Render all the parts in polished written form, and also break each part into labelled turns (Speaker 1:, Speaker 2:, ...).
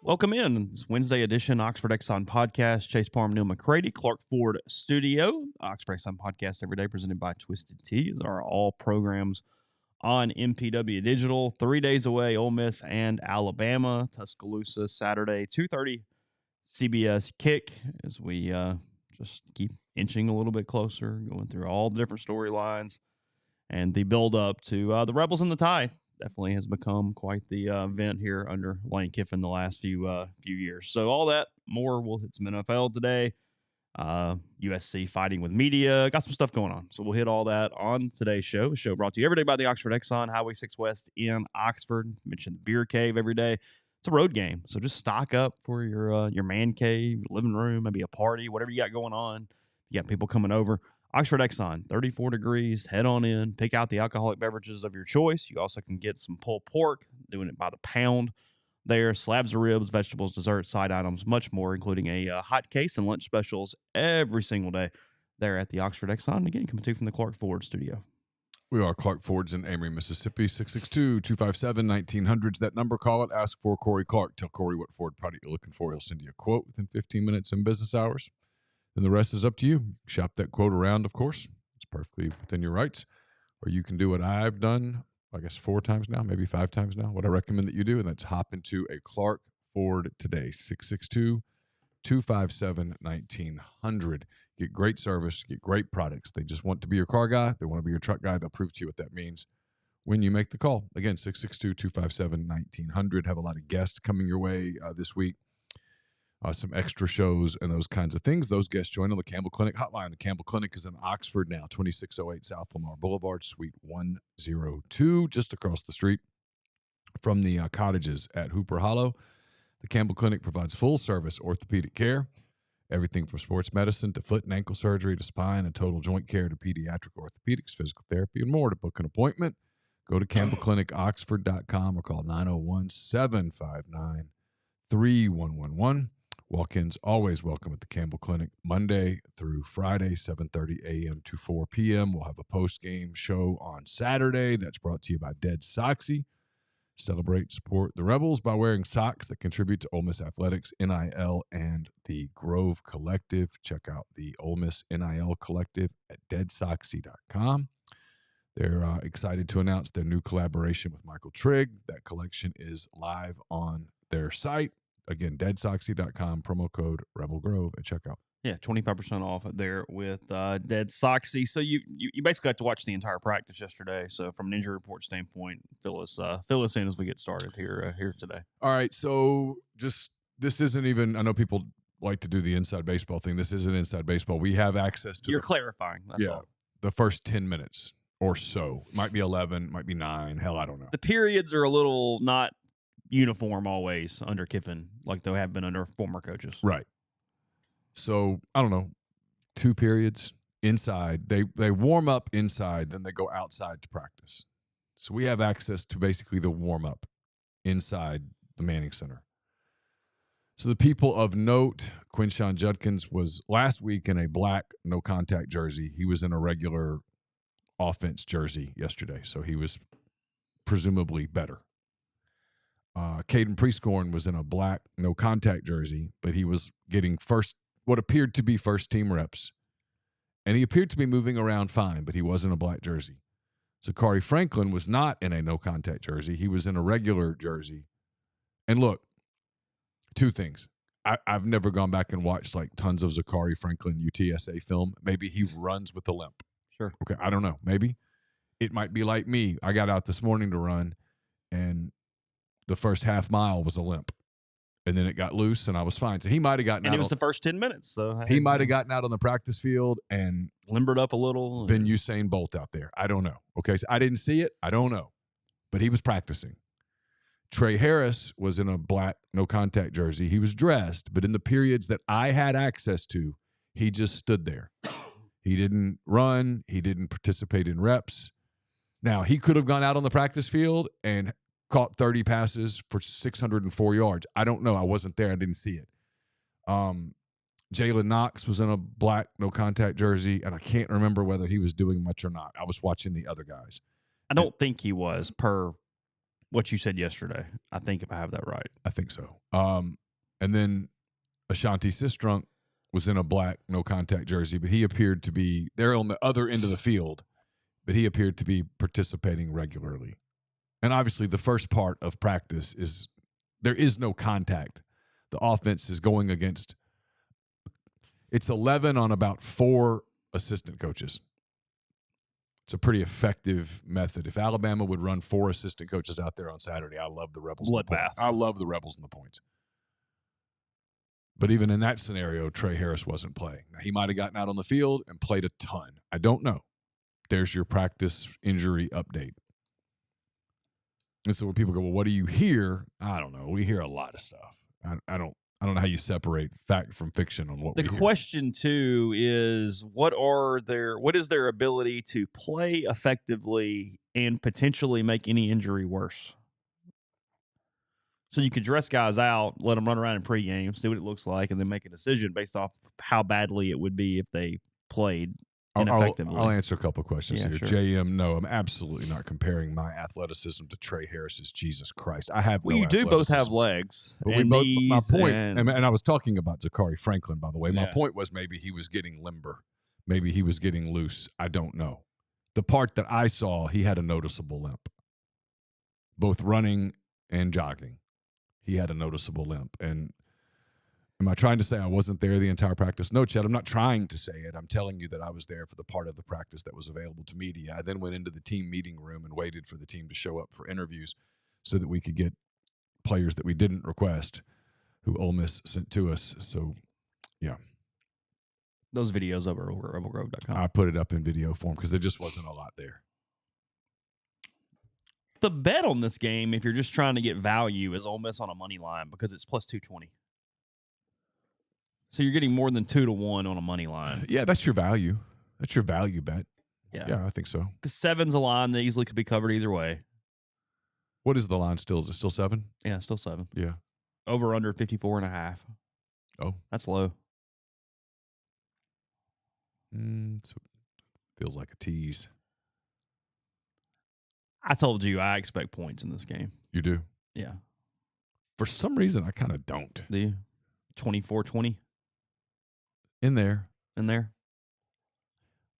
Speaker 1: Welcome in. It's Wednesday edition Oxford Exxon Podcast. Chase Parham, Neal, McCready, Clark Ford Studio. Oxford Exxon Podcast every day presented by Twisted Tea. These are all programs on MPW Digital. 3 days away, Ole Miss and Alabama. Tuscaloosa, Saturday, 2:30 CBS kick as we just keep inching a little bit closer, going through all the different storylines and the build-up to the Rebels and the Tide. Definitely has become quite the event here under Lane Kiffin the last few years. So all that, more, we'll hit some NFL today. USC fighting with media. Got some stuff going on. So we'll hit all that on today's show. A show brought to you every day by the Oxford Exxon, Highway 6 West in Oxford. Mentioned the Beer Cave every day. It's a road game. So just stock up for your man cave, living room, maybe a party, whatever you got going on. You got people coming over. Oxford Exxon, 34 degrees, head on in, pick out the alcoholic beverages of your choice. You also can get some pulled pork, doing it by the pound there, slabs of ribs, vegetables, desserts, side items, much more, including a hot case and lunch specials every single day there at the Oxford Exxon. Again, coming to you from the Clark Ford Studio.
Speaker 2: We are Clark Ford's in Amory, Mississippi, 662-257-1900's that number. Call it, ask for Corey Clark. Tell Corey what Ford product you're looking for. He'll send you a quote within 15 minutes in business hours. Then the rest is up to you. Shop that quote around, of course. It's perfectly within your rights. Or you can do what I've done, I guess 4 times now, maybe 5 times now, what I recommend that you do, and that's hop into a Clark Ford today, 662-257-1900. Get great service, get great products. They just want to be your car guy. They want to be your truck guy. They'll prove to you what that means when you make the call. Again, 662-257-1900. Have a lot of guests coming your way this week. Some extra shows and those kinds of things. Those guests join on the Campbell Clinic hotline. The Campbell Clinic is in Oxford now, 2608 South Lamar Boulevard, Suite 102, just across the street from the cottages at Hooper Hollow. The Campbell Clinic provides full-service orthopedic care, everything from sports medicine to foot and ankle surgery to spine and total joint care to pediatric orthopedics, physical therapy, and more. To book an appointment, go to campbellclinicoxford.com or call 901-759-3111. Walk-ins always welcome at the Campbell Clinic, Monday through Friday, 7:30 a.m. to 4 p.m. We'll have a post-game show on Saturday that's brought to you by Dead Soxy. Celebrate, support the Rebels by wearing socks that contribute to Ole Miss Athletics, NIL, and the Grove Collective. Check out the Ole Miss NIL Collective at deadsoxy.com. They're excited to announce their new collaboration with Michael Trigg. That collection is live on their site. Again, deadsoxy.com, promo code Rebel Grove at checkout.
Speaker 1: Yeah, 25% off there with Dead Soxy. So you basically got to watch the entire practice yesterday. So from an injury report standpoint, fill us in as we get started here today.
Speaker 2: All right, so this isn't even, I know people like to do the inside baseball thing. This isn't inside baseball. We have access to
Speaker 1: You're clarifying. That's all.
Speaker 2: The first 10 minutes or so. Might be 11, might be 9. Hell, I don't know.
Speaker 1: The periods are a little not uniform always under Kiffin, like they have been under former coaches.
Speaker 2: Right. So, I don't know, 2 periods inside. They warm up inside, then they go outside to practice. So we have access to basically the warm-up inside the Manning Center. So the people of note, Quinshon Judkins was last week in a black no-contact jersey. He was in a regular offense jersey yesterday, so he was presumably better. Caden Prescorn was in a black no-contact jersey, but he was getting what appeared to be first-team reps. And he appeared to be moving around fine, but he was in a black jersey. Zachary Franklin was not in a no-contact jersey. He was in a regular jersey. And look, 2 things. I've never gone back and watched like tons of Zachary Franklin UTSA film. Maybe he runs with a limp.
Speaker 1: Sure.
Speaker 2: Okay, I don't know. Maybe. It might be like me. I got out this morning to run, and the first half mile was a limp. And then it got loose, and I was fine. So he might have gotten out.
Speaker 1: And it was the first 10 minutes. So
Speaker 2: he might have gotten out on the practice field and
Speaker 1: limbered up a little.
Speaker 2: Been Usain Bolt out there. I don't know. Okay, so I didn't see it. I don't know. But he was practicing. Trey Harris was in a black no-contact jersey. He was dressed, but in the periods that I had access to, he just stood there. He didn't run. He didn't participate in reps. Now, he could have gone out on the practice field and caught 30 passes for 604 yards. I don't know. I wasn't there. I didn't see it. Jalen Knox was in a black no-contact jersey, and I can't remember whether he was doing much or not. I was watching the other guys.
Speaker 1: I don't think he was, per what you said yesterday. I think if I have that right.
Speaker 2: I think so. And then Ashanti Sistrunk was in a black no contact jersey, but he appeared to be there on the other end of the field, but he appeared to be participating regularly. And obviously the first part of practice is there is no contact. The offense is going against, it's 11 on about 4 assistant coaches. It's a pretty effective method. If Alabama would run 4 assistant coaches out there on Saturday, I love the Rebels.
Speaker 1: Bloodbath.
Speaker 2: I love the Rebels and the points. But even in that scenario, Trey Harris wasn't playing. Now, he might have gotten out on the field and played a ton. I don't know. There's your practice injury update. And so when people go, well, what do you hear? I don't know. We hear a lot of stuff. I don't know how you separate fact from fiction on what we hear.
Speaker 1: The question too is what is their ability to play effectively and potentially make any injury worse? So you could dress guys out, let them run around in pregame, see what it looks like, and then make a decision based off how badly it would be if they played ineffectively.
Speaker 2: I'll answer a couple of questions here.
Speaker 1: Sure.
Speaker 2: JM, no, I'm absolutely not comparing my athleticism to Trey Harris's. Jesus Christ. I have
Speaker 1: you do both have legs.
Speaker 2: But
Speaker 1: and
Speaker 2: my point,
Speaker 1: and
Speaker 2: I was talking about Zachary Franklin, by the way. My
Speaker 1: Yeah.
Speaker 2: point was maybe he was getting limber. Maybe he was getting loose. I don't know. The part that I saw, he had a noticeable limp. Both running and jogging. He had a noticeable limp. And am I trying to say I wasn't there the entire practice? No, Chet, I'm not trying to say it. I'm telling you that I was there for the part of the practice that was available to media. I then went into the team meeting room and waited for the team to show up for interviews so that we could get players that we didn't request who Ole Miss sent to us. So, yeah.
Speaker 1: those videos over at rebelgrove.com.
Speaker 2: I put it up in video form because there just wasn't a lot there.
Speaker 1: The bet on this game, if you're just trying to get value, is Ole Miss on a money line because it's plus 220. So you're getting more than 2-1 on a money line.
Speaker 2: Yeah, that's your value. That's your value bet. Yeah, I think so.
Speaker 1: Because 7's a line that easily could be covered either way.
Speaker 2: What is the line still? Is it still 7?
Speaker 1: Yeah, still 7.
Speaker 2: Yeah.
Speaker 1: Over under 54.5.
Speaker 2: Oh.
Speaker 1: That's low.
Speaker 2: So feels like a tease.
Speaker 1: I told you I expect points in this game.
Speaker 2: You do?
Speaker 1: Yeah.
Speaker 2: For some reason, I kind of don't.
Speaker 1: Do you? 24-20
Speaker 2: In there.
Speaker 1: in there?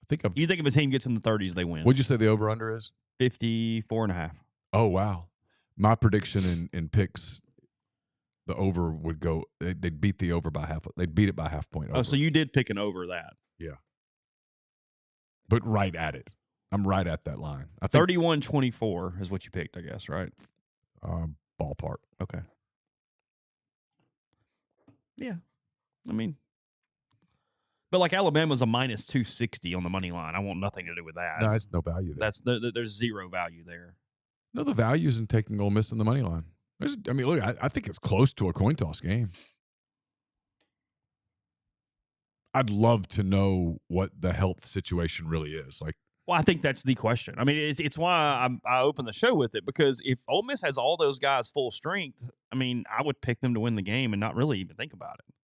Speaker 2: I think
Speaker 1: You think if a team gets in the 30s, they win.
Speaker 2: What'd you say the over-under is?
Speaker 1: 54.5.
Speaker 2: Oh, wow. My prediction in picks, the over would go, they'd beat the over by half. They'd beat it by half point over.
Speaker 1: Oh, so you did pick an over that.
Speaker 2: Yeah. But right at it. I'm right at that line. I think
Speaker 1: 31-24 is what you picked, I guess, right?
Speaker 2: ballpark.
Speaker 1: Okay. Yeah. I mean, but like Alabama's a minus 260 on the money line. I want nothing to do with that.
Speaker 2: No, it's no value there.
Speaker 1: There's zero value there.
Speaker 2: No, the value's in taking Ole Miss in the money line. Look, I think it's close to a coin toss game. I'd love to know what the health situation really is.
Speaker 1: Well, I think that's the question. I mean, it's why I opened the show with it, because if Ole Miss has all those guys full strength, I mean, I would pick them to win the game and not really even think about it.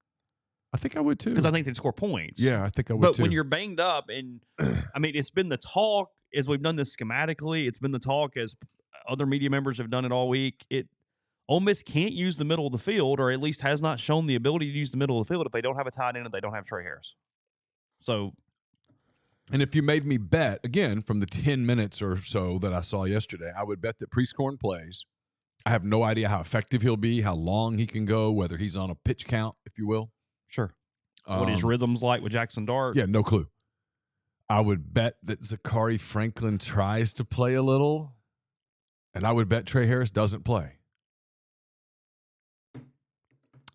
Speaker 2: I think I would too.
Speaker 1: Because I think they'd score points.
Speaker 2: Yeah, I think I would
Speaker 1: but
Speaker 2: too.
Speaker 1: when you're banged up, and I mean, it's been the talk as we've done this schematically. It's been the talk as other media members have done it all week. Ole Miss can't use the middle of the field, or at least has not shown the ability to use the middle of the field if they don't have a tight end and they don't have Trey Harris. So,
Speaker 2: and if you made me bet, again, from the 10 minutes or so that I saw yesterday, I would bet that Prieskorn plays. I have no idea how effective he'll be, how long he can go, whether he's on a pitch count, if you will.
Speaker 1: sure. What his rhythm's like with Jackson Dart.
Speaker 2: Yeah, no clue. I would bet that Zachary Franklin tries to play a little, and I would bet Trey Harris doesn't play.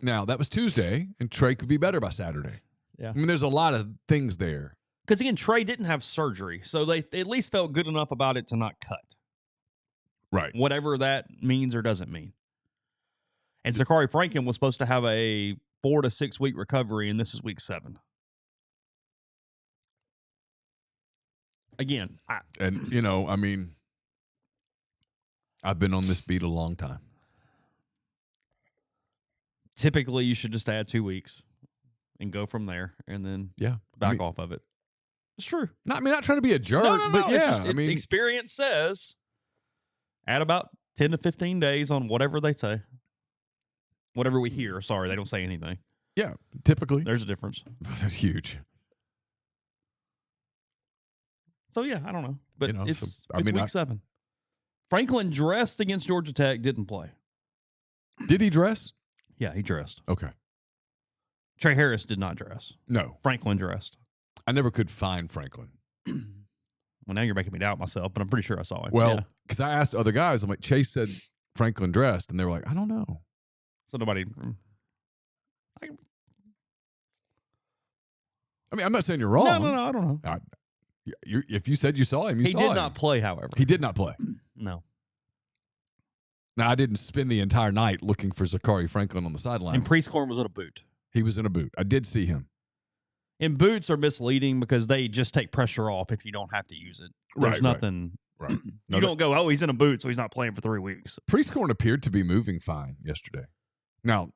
Speaker 2: Now, that was Tuesday, and Trey could be better by Saturday.
Speaker 1: Yeah.
Speaker 2: I mean, there's a lot of things there.
Speaker 1: Because, again, Trey didn't have surgery, so they at least felt good enough about it to not cut.
Speaker 2: Right.
Speaker 1: Whatever that means or doesn't mean. And Zachary Franklin was supposed to have a 4 to 6 week recovery, and this is week 7. Again,
Speaker 2: I've been on this beat a long time.
Speaker 1: typically you should just add 2 weeks and go from there, and then back off of it. It's true.
Speaker 2: Not trying to be a jerk,
Speaker 1: No.
Speaker 2: but
Speaker 1: It's just, experience says add about 10 to 15 days on whatever they say. Whatever we hear. Sorry, they don't say anything.
Speaker 2: Yeah, typically.
Speaker 1: There's a difference.
Speaker 2: That's huge.
Speaker 1: So, yeah, I don't know. But it's week 7. Franklin dressed against Georgia Tech, didn't play.
Speaker 2: Did he dress?
Speaker 1: Yeah, he dressed.
Speaker 2: Okay.
Speaker 1: Trey Harris did not dress.
Speaker 2: No.
Speaker 1: Franklin dressed.
Speaker 2: I never could find Franklin.
Speaker 1: Well, now you're making me doubt myself, but I'm pretty sure I saw him.
Speaker 2: Well, because I asked other guys, I'm like, Chase said Franklin dressed, and they were like, I don't know.
Speaker 1: So nobody.
Speaker 2: I mean, I'm not saying you're wrong.
Speaker 1: No, I don't know.
Speaker 2: If you said you saw him, you saw him.
Speaker 1: He did not play, however.
Speaker 2: He did not play.
Speaker 1: No.
Speaker 2: Now, I didn't spend the entire night looking for Zachary Franklin on the sideline.
Speaker 1: And Priestcorn was in a boot.
Speaker 2: He was in a boot. I did see him.
Speaker 1: And boots are misleading because they just take pressure off if you don't have to use it. There's nothing.
Speaker 2: Right.
Speaker 1: You don't go, oh, he's in a boot, so he's not playing for 3 weeks.
Speaker 2: Priestcorn appeared to be moving fine yesterday. Now,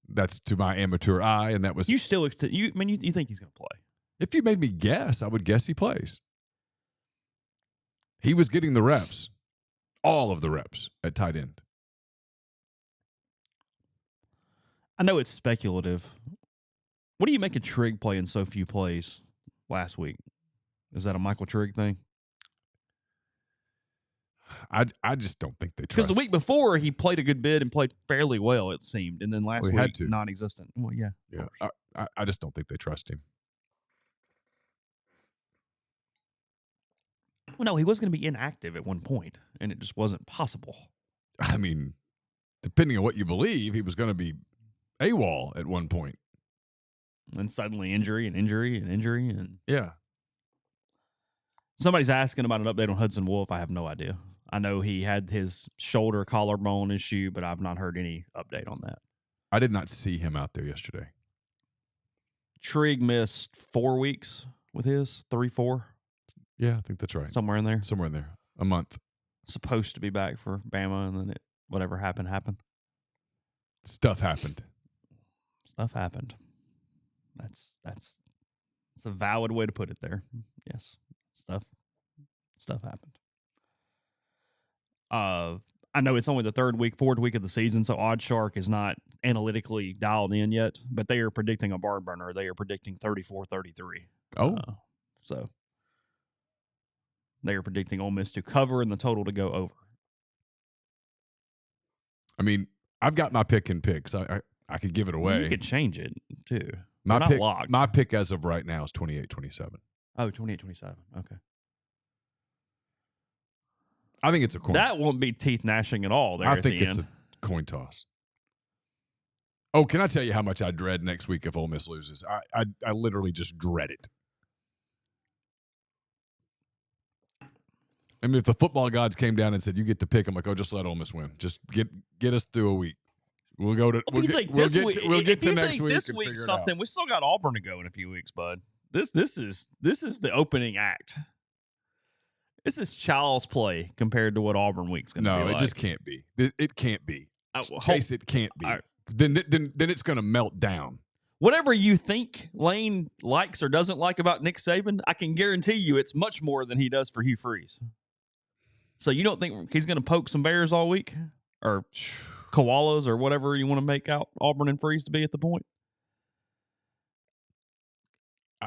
Speaker 2: that's to my amateur eye, and that was.
Speaker 1: You still, you think he's going to play?
Speaker 2: If you made me guess, I would guess he plays. He was getting the reps, all of the reps at tight end.
Speaker 1: I know it's speculative. What do you make of Trigg playing so few plays last week? Is that a Michael Trigg thing?
Speaker 2: I just don't think they trust.
Speaker 1: Because the week before, he played a good bit and played fairly well, it seemed. And then last week, non-existent. Well, yeah.
Speaker 2: Yeah, I just don't think they trust him.
Speaker 1: Well, no, he was going to be inactive at one point, and it just wasn't possible.
Speaker 2: I mean, depending on what you believe, he was going to be AWOL at one point.
Speaker 1: And suddenly injury. And
Speaker 2: yeah.
Speaker 1: Somebody's asking about an update on Hudson Wolf. I have no idea. I know he had his shoulder collarbone issue, but I've not heard any update on that.
Speaker 2: I did not see him out there yesterday.
Speaker 1: Trigg missed 4 weeks with his 3-4.
Speaker 2: Yeah, I think that's right.
Speaker 1: Somewhere in there.
Speaker 2: A month.
Speaker 1: Supposed to be back for Bama, and then whatever happened.
Speaker 2: Stuff happened.
Speaker 1: That's a valid way to put it there. Yes. Stuff happened. I know it's only the fourth week of the season, so OddsShark is not analytically dialed in yet, but they are predicting a barn burner. They are predicting 34-33.
Speaker 2: Oh.
Speaker 1: So they are predicting Ole Miss to cover and the total to go over.
Speaker 2: I mean, I've got my pick in picks. I could give it away.
Speaker 1: You could change it, too.
Speaker 2: My pick as of right now is 28-27.
Speaker 1: Oh, 28-27. Okay.
Speaker 2: I think it's a coin.
Speaker 1: That won't be teeth gnashing at all there.
Speaker 2: I think it's a coin toss. Oh, can I tell you how much I dread next week if Ole Miss loses? I literally just dread it. I mean, if the football gods came down and said, you get to pick, I'm like, oh, just let Ole Miss win. Just get us through a week. We'll go to we'll get to next week.
Speaker 1: This week's something. We still got Auburn to go in a few weeks, bud. This is the opening act. This is child's play compared to what Auburn week's going to be like.
Speaker 2: No, it just can't be. It can't be. Chase, it can't be. Then it's going to melt down.
Speaker 1: Whatever you think Lane likes or doesn't like about Nick Saban, I can guarantee you it's much more than he does for Hugh Freeze. So you don't think he's going to poke some bears all week? Or koalas or whatever you want to make out Auburn and Freeze to be at the point?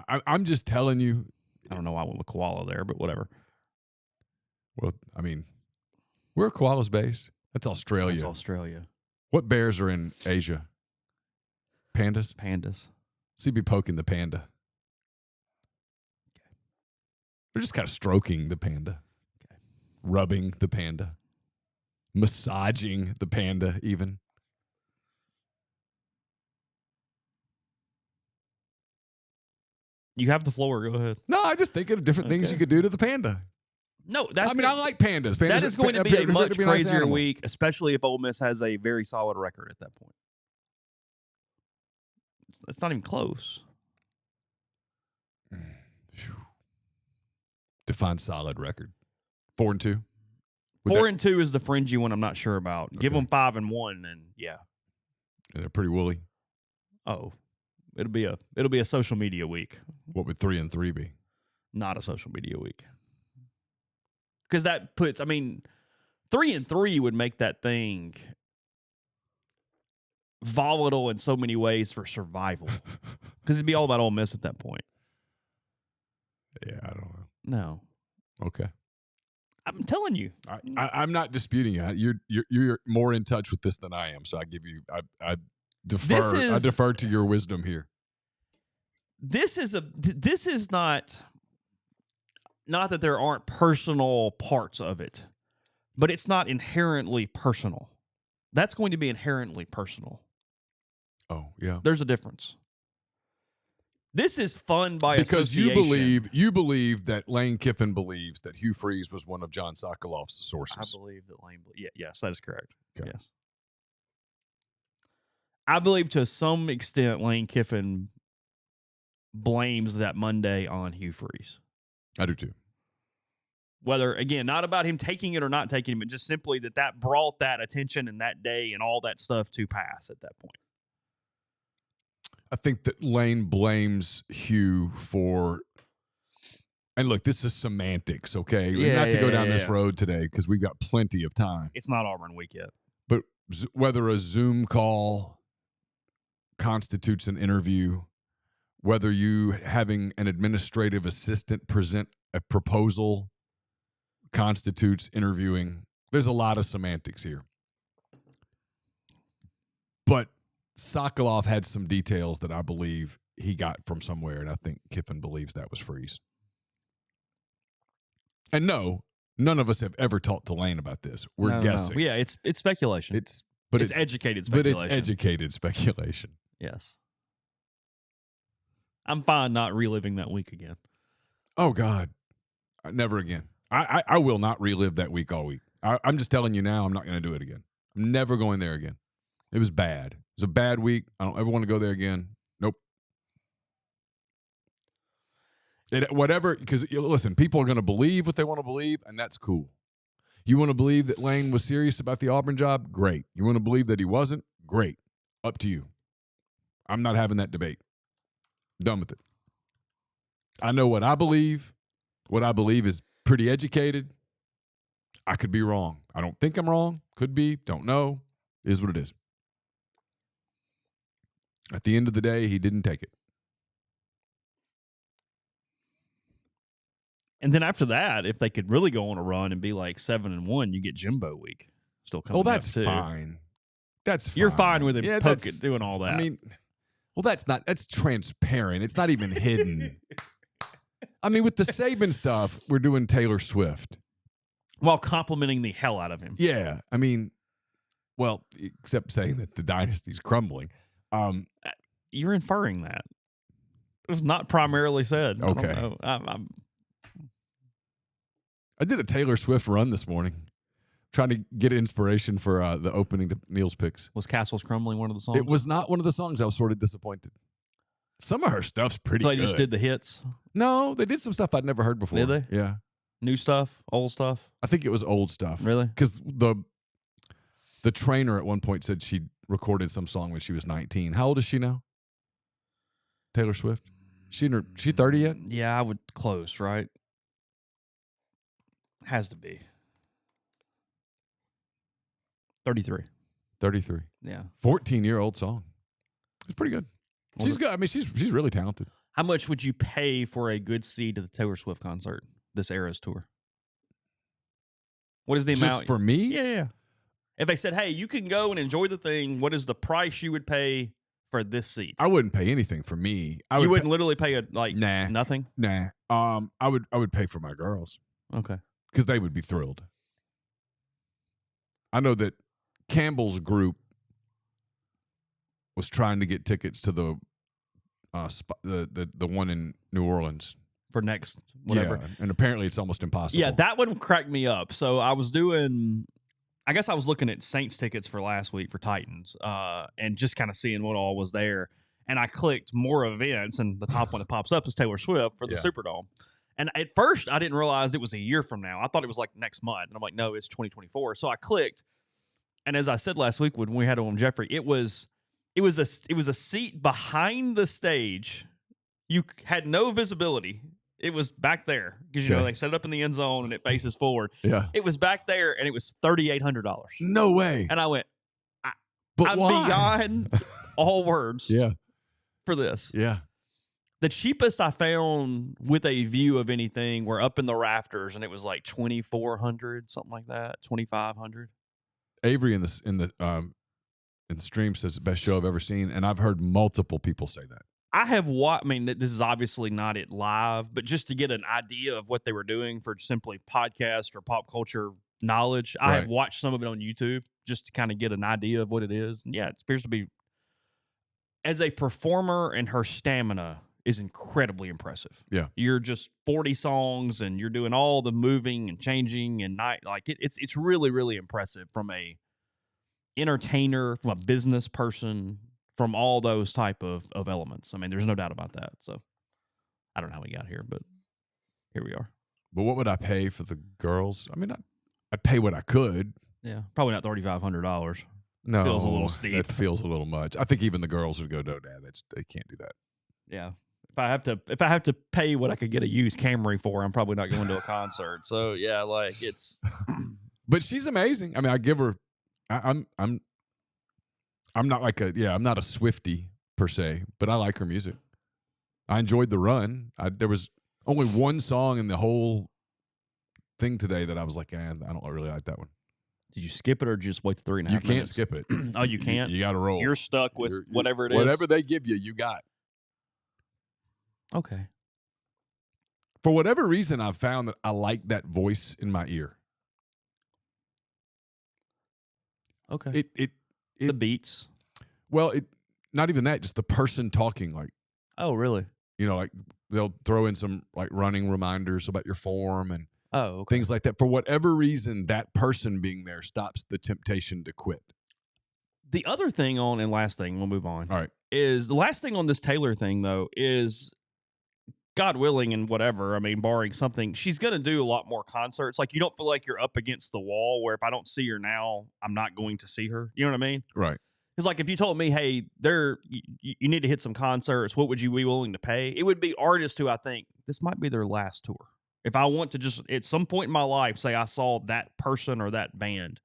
Speaker 2: I'm just telling you.
Speaker 1: I don't know why I went with koala there, but whatever.
Speaker 2: Well, I mean, where are koalas based? That's Australia. What bears are in Asia? Pandas. So you'd be poking the panda. Okay. They're just kind of stroking the panda. Okay. Rubbing the panda. Massaging the panda even.
Speaker 1: You have the floor. Go ahead.
Speaker 2: No, I just think of different things you could do to the panda.
Speaker 1: No,
Speaker 2: I like pandas.
Speaker 1: That is going to be a much crazier week, especially if Ole Miss has a very solid record at that point. It's not even close.
Speaker 2: Define solid record. 4-2.
Speaker 1: 4-2 is the fringy one. I'm not sure about. Okay. Give them 5-1, and yeah,
Speaker 2: and they're pretty woolly.
Speaker 1: Oh, it'll be a social media week.
Speaker 2: What would 3-3 be? Not
Speaker 1: a social media week. Because that puts, 3-3 would make that thing volatile in so many ways for survival. Because it'd be all about Ole Miss at that point.
Speaker 2: Yeah, I don't know.
Speaker 1: No.
Speaker 2: Okay.
Speaker 1: I'm telling you.
Speaker 2: I'm not disputing it. You're more in touch with this than I am, so I give you I defer. I defer to your wisdom here.
Speaker 1: This is not that there aren't personal parts of it, but it's not inherently personal. That's going to be inherently personal.
Speaker 2: Oh, yeah.
Speaker 1: There's a difference. This is fun by
Speaker 2: because
Speaker 1: association.
Speaker 2: you believe that Lane Kiffin believes that Hugh Freeze was one of John Sokoloff's sources.
Speaker 1: I believe that Lane. Yes, that is correct.
Speaker 2: Okay.
Speaker 1: Yes, I believe to some extent Lane Kiffin blames that Monday on Hugh Freeze.
Speaker 2: I do too.
Speaker 1: Whether, again, not about him taking it or not taking it, but just simply that brought that attention and that day and all that stuff to pass at that point.
Speaker 2: I think that Lane blames Hugh for, and look, this is semantics, okay? Not to go down this road today because we've got plenty of time.
Speaker 1: It's not Auburn week yet.
Speaker 2: But whether a Zoom call constitutes an interview, whether you having an administrative assistant present a proposal constitutes interviewing, there's a lot of semantics here. But Sokoloff had some details that I believe he got from somewhere, and I think Kiffin believes that was Freeze. And no, none of us have ever talked to Lane about this. We're guessing.
Speaker 1: No. Yeah, it's speculation.
Speaker 2: It's
Speaker 1: educated speculation.
Speaker 2: But it's educated speculation.
Speaker 1: Yes. I'm fine not reliving that week again.
Speaker 2: Oh, God. Never again. I will not relive that week all week. I'm just telling you now, I'm not going to do it again. I'm never going there again. It was bad. It was a bad week. I don't ever want to go there again. Nope. Whatever, because listen, people are going to believe what they want to believe, and that's cool. You want to believe that Lane was serious about the Auburn job? Great. You want to believe that he wasn't? Great. Up to you. I'm not having that debate. I'm done with it. I know what I believe. What I believe is pretty educated. I could be wrong. I don't think I'm wrong. Could be. Don't know. It is what it is. At the end of the day, he didn't take it.
Speaker 1: And then after that, if they could really go on a run and be like 7-1, you get Jimbo week still coming.
Speaker 2: Oh, that's
Speaker 1: too.
Speaker 2: Fine. That's fine.
Speaker 1: You're fine with him
Speaker 2: poking,
Speaker 1: doing all that.
Speaker 2: I mean, well, that's transparent. It's not even hidden. I mean, with the Saban stuff, we're doing Taylor Swift.
Speaker 1: While complimenting the hell out of him.
Speaker 2: Yeah. I mean, well, except saying that the dynasty's crumbling.
Speaker 1: You're inferring that. It was not primarily said.
Speaker 2: Okay. I did a Taylor Swift run this morning, trying to get inspiration for the opening to Neal's picks.
Speaker 1: Was Castles Crumbling one of the songs?
Speaker 2: It was not one of the songs. I was sort of disappointed. Some of her stuff's pretty
Speaker 1: so
Speaker 2: good.
Speaker 1: They just did the hits?
Speaker 2: No, they did some stuff I'd never heard before.
Speaker 1: Did they?
Speaker 2: Yeah.
Speaker 1: New stuff? Old stuff?
Speaker 2: I think it was old stuff.
Speaker 1: Really?
Speaker 2: Because the trainer at one point said she recorded some song when she was 19. How old is she now? Taylor Swift? She 30 yet?
Speaker 1: Yeah, I would close, right? Has to be. 33.
Speaker 2: 33.
Speaker 1: Yeah.
Speaker 2: 14-year-old song. It's pretty good. She's good. I mean, she's really talented.
Speaker 1: How much would you pay for a good seat to the Taylor Swift concert, this Eras tour? What is the amount?
Speaker 2: Just for me?
Speaker 1: Yeah. If they said, hey, you can go and enjoy the thing, what is the price you would pay for this seat?
Speaker 2: I wouldn't pay anything for me.
Speaker 1: You wouldn't literally pay nothing?
Speaker 2: Nah. I would pay for my girls.
Speaker 1: Okay.
Speaker 2: Because they would be thrilled. I know that Campbell's group was trying to get tickets to the one in New Orleans
Speaker 1: for next whatever.
Speaker 2: Yeah, and apparently it's almost impossible.
Speaker 1: Yeah, that one cracked me up. So I was looking at Saints tickets for last week for Titans, and just kind of seeing what all was there. And I clicked more events, and the top one that pops up is Taylor Swift for the Superdome. And at first, I didn't realize it was a year from now. I thought it was like next month. And I'm like, no, it's 2024. So I clicked. And as I said last week when we had on Jeffrey, it was a seat behind the stage. You had no visibility It was back there because, they set it up in the end zone and it faces forward.
Speaker 2: Yeah.
Speaker 1: It was back there and it was $3,800.
Speaker 2: No way.
Speaker 1: And I went,
Speaker 2: But
Speaker 1: I'm
Speaker 2: why?
Speaker 1: beyond all words for this.
Speaker 2: Yeah.
Speaker 1: The cheapest I found with a view of anything were up in the rafters, and it was like $2,400, something like that, $2,500.
Speaker 2: Avery in the stream says the best show I've ever seen, and I've heard multiple people say that.
Speaker 1: I have watched. I mean, this is obviously not it live, but just to get an idea of what they were doing for simply podcast or pop culture knowledge, I have watched some of it on YouTube just to kind of get an idea of what it is. And it appears to be, as a performer, and her stamina is incredibly impressive.
Speaker 2: Yeah,
Speaker 1: you're just 40 songs and you're doing all the moving and changing and it's really, really impressive from a entertainer, from a business person, from all those type of elements. I mean, there's no doubt about that. So I don't know how we got here, but here we are.
Speaker 2: But what would I pay for the girls? I mean, I'd pay what I could.
Speaker 1: Yeah, probably not $3,500.
Speaker 2: No,
Speaker 1: feels a little steep.
Speaker 2: It feels a little much. I think even the girls would go, no, Dad, they can't do that.
Speaker 1: Yeah. If I have to pay what I could get a used Camry for, I'm probably not going to a concert. So yeah, like it's.
Speaker 2: But she's amazing. I mean, I give her. I'm not like I'm not a Swiftie per se, but I like her music. I enjoyed the run. There was only one song in the whole thing today that I was like, I don't really like that one.
Speaker 1: Did you skip it or just wait the 3.5 minutes?
Speaker 2: You can't skip it.
Speaker 1: Oh, you can't?
Speaker 2: You got to roll.
Speaker 1: You're stuck with whatever it is.
Speaker 2: Whatever they give you, you got.
Speaker 1: Okay.
Speaker 2: For whatever reason, I've found that I like that voice in my ear.
Speaker 1: Okay. The beats.
Speaker 2: Well, not even that, just the person talking. Like,
Speaker 1: oh, really?
Speaker 2: Like they'll throw in some like running reminders about your form and
Speaker 1: okay.
Speaker 2: things like that. For whatever reason, that person being there stops the temptation to quit.
Speaker 1: The other thing and last thing, we'll move on.
Speaker 2: All right.
Speaker 1: Is the last thing on this Taylor thing, though, is God willing and whatever, I mean, barring something, she's going to do a lot more concerts. Like, you don't feel like you're up against the wall where if I don't see her now, I'm not going to see her. You know what I mean?
Speaker 2: Right.
Speaker 1: Because, like, if you told me, hey, you need to hit some concerts, what would you be willing to pay? It would be artists who I think this might be their last tour. If I want to just, at some point in my life, say I saw that person or that band,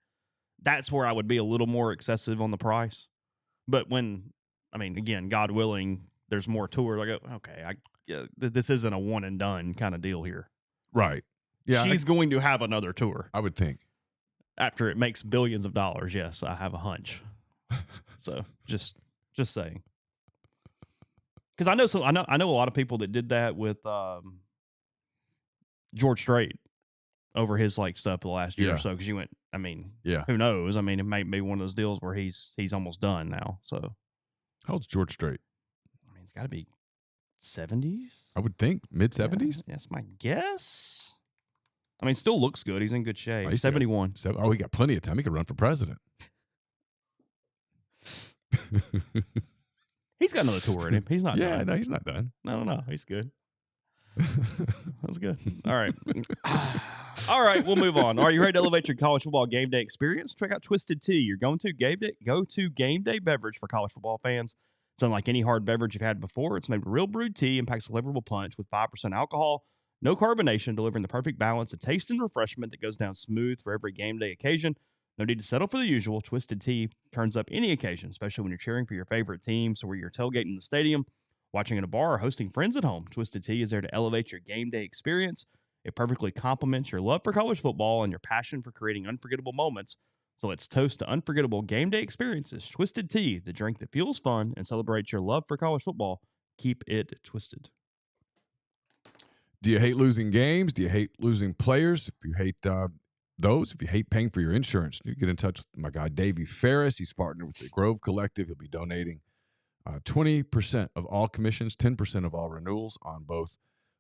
Speaker 1: that's where I would be a little more excessive on the price. But again, God willing, there's more tours. I go, okay, this isn't a one and done kind of deal here.
Speaker 2: Right. Yeah.
Speaker 1: She's going to have another tour.
Speaker 2: I would think.
Speaker 1: After it makes billions of dollars, yes, I have a hunch. So just saying. Because I know a lot of people that did that with George Strait over his stuff the last year or so. Because you went, who knows? I mean, it might be one of those deals where he's almost done now. So
Speaker 2: how old's George Strait?
Speaker 1: I mean, it's got to be 70s.
Speaker 2: I would think mid-70s.
Speaker 1: Yeah, that's my guess. I mean, still looks good. He's in good shape.
Speaker 2: He's
Speaker 1: 71.
Speaker 2: He got plenty of time. He could run for president.
Speaker 1: He's got another tour in him. He's not done.
Speaker 2: No, he's not done.
Speaker 1: No. He's good. That was good. All right. All right, we'll move on. Are you ready to elevate your college football game day experience? Check out Twisted Tea, your go-to game day beverage for college football fans. It's unlike any hard beverage you've had before. It's made with real brewed tea and packs a flavorful punch with 5% alcohol, no carbonation, delivering the perfect balance of taste and refreshment that goes down smooth for every game day occasion. No need to settle for the usual. Twisted Tea turns up any occasion, especially when you're cheering for your favorite team. So where you're tailgating in the stadium, watching at a bar, or hosting friends at home, Twisted Tea is there to elevate your game day experience. It perfectly complements your love for college football and your passion for creating unforgettable moments. So let's toast to unforgettable game day experiences. Twisted Tea, the drink that feels fun and celebrates your love for college football. Keep it twisted.
Speaker 2: Do you hate losing games? Do you hate losing players? If you hate if you hate paying for your insurance, you get in touch with my guy, Davey Ferris. He's partnered with the Grove Collective. He'll be donating 20% of all commissions, 10% of all renewals on both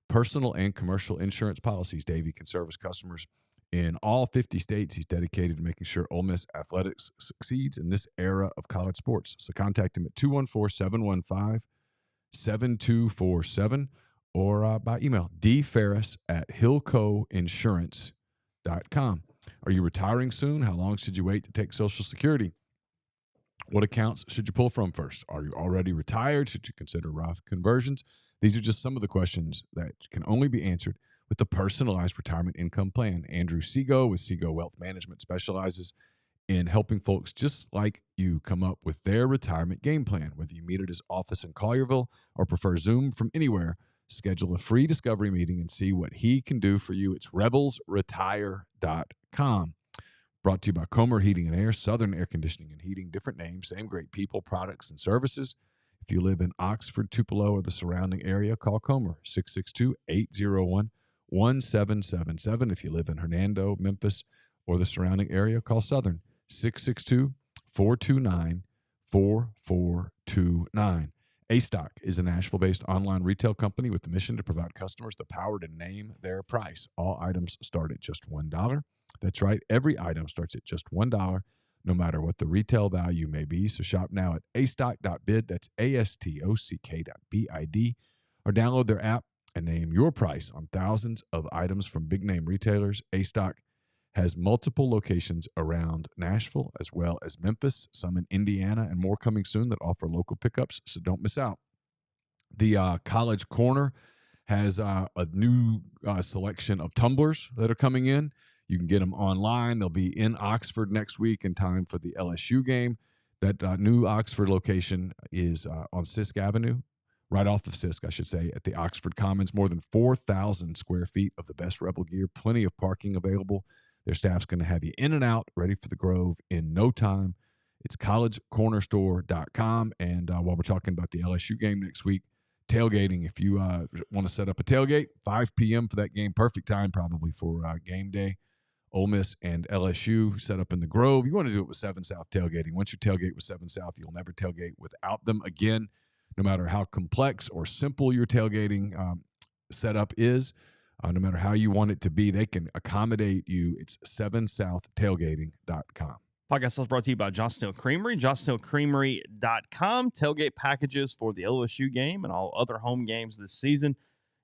Speaker 2: personal and commercial insurance policies. Davey can service customers in all 50 states. He's dedicated to making sure Ole Miss athletics succeeds in this era of college sports. So contact him at 214-715-7247 or by email, dferris@hillcoinsurance.com. Are you retiring soon? How long should you wait to take Social Security? What accounts should you pull from first? Are you already retired? Should you consider Roth conversions? These are just some of the questions that can only be answered with the personalized retirement income plan. Andrew Seago with Seago Wealth Management specializes in helping folks just like you come up with their retirement game plan. Whether you meet at his office in Collierville or prefer Zoom from anywhere, schedule a free discovery meeting and see what he can do for you. It's rebelsretire.com. Brought to you by Comer Heating and Air, Southern Air Conditioning and Heating, different names, same great people, products, and services. If you live in Oxford, Tupelo, or the surrounding area, call Comer, 662-801-1777. If you live in Hernando, Memphis, or the surrounding area, call Southern, 662-429-4429. A-Stock is a Nashville-based online retail company with the mission to provide customers the power to name their price. All items start at just $1. That's right. Every item starts at just $1, no matter what the retail value may be. So shop now at astock.bid. That's ASTOCK.BID. Or download their app and name your price on thousands of items from big-name retailers. A-Stock has multiple locations around Nashville as well as Memphis, some in Indiana, and more coming soon that offer local pickups, so don't miss out. The College Corner has a new selection of tumblers that are coming in. You can get them online. They'll be in Oxford next week in time for the LSU game. That new Oxford location is on Sisk Avenue, right off of Sisk, I should say, at the Oxford Commons. More than 4,000 square feet of the best Rebel gear, plenty of parking available. Their staff's going to have you in and out, ready for the Grove in no time. It's collegecornerstore.com. And while we're talking about the LSU game next week, tailgating, if you want to set up a tailgate, 5 p.m. for that game, perfect time probably for game day. Ole Miss and LSU set up in the Grove. You want to do it with 7 South tailgating. Once you tailgate with 7 South, you'll never tailgate without them again, no matter how complex or simple your tailgating setup is. No matter how you want it to be, they can accommodate you. It's 7southtailgating.com.
Speaker 1: Podcast is brought to you by Johnson Hill Creamery, johnsonhillcreamery.com. Tailgate packages for the LSU game and all other home games this season.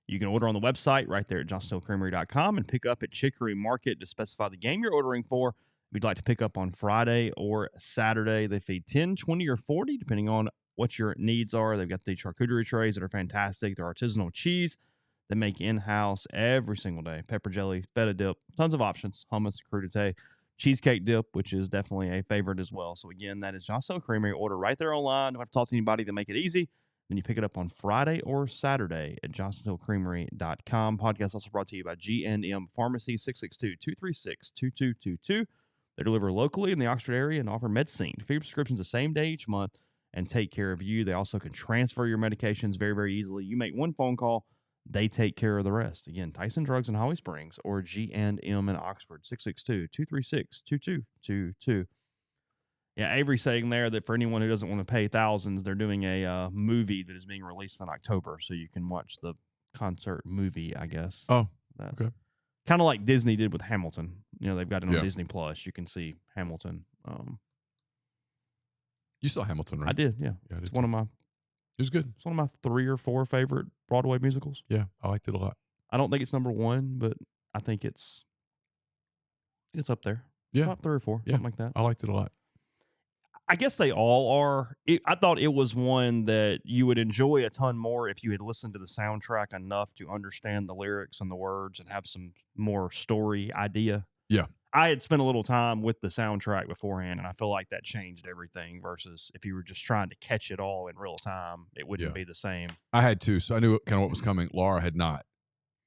Speaker 1: You can order on the website right there at johnsonhillcreamery.com and pick up at Chicory Market to specify the game you're ordering for. If you'd like to pick up on Friday or Saturday, they feed 10, 20, or 40, depending on what your needs are. They've got the charcuterie trays that are fantastic. Their artisanal cheese they make in-house every single day. Pepper jelly, feta dip, tons of options. Hummus, crudité, cheesecake dip, which is definitely a favorite as well. So again, that is Johnson Hill Creamery. Order right there online. Don't have to talk to anybody to make it easy. Then you pick it up on Friday or Saturday at johnsonhillcreamery.com. Podcast also brought to you by G&M Pharmacy, 662-236-2222. They deliver locally in the Oxford area and offer medicine. Fill your prescriptions the same day each month and take care of you. They also can transfer your medications very, very easily. You make one phone call, they take care of the rest. Again, Tyson Drugs in Holly Springs or G&M in Oxford, 662-236-2222. Yeah, Avery saying there that for anyone who doesn't want to pay thousands, they're doing a movie that is being released in October, so you can watch the concert movie, I guess.
Speaker 2: Oh, okay.
Speaker 1: Kind of like Disney did with Hamilton. You know, they've got it on Disney Plus. You can see Hamilton.
Speaker 2: You saw Hamilton, right?
Speaker 1: I did, yeah. It's one of my.
Speaker 2: It was good.
Speaker 1: It's one of my 3 or 4 favorite Broadway musicals.
Speaker 2: Yeah, I liked it a lot.
Speaker 1: I don't think it's number 1, but I think it's up there.
Speaker 2: Yeah,
Speaker 1: about 3 or 4, something like that.
Speaker 2: I liked it a lot.
Speaker 1: I guess they all are. I thought it was one that you would enjoy a ton more if you had listened to the soundtrack enough to understand the lyrics and the words and have some more story idea.
Speaker 2: Yeah.
Speaker 1: I had spent a little time with the soundtrack beforehand, and I feel like that changed everything versus if you were just trying to catch it all in real time, it wouldn't be the same.
Speaker 2: I had to, so I knew kind of what was coming. Laura had not.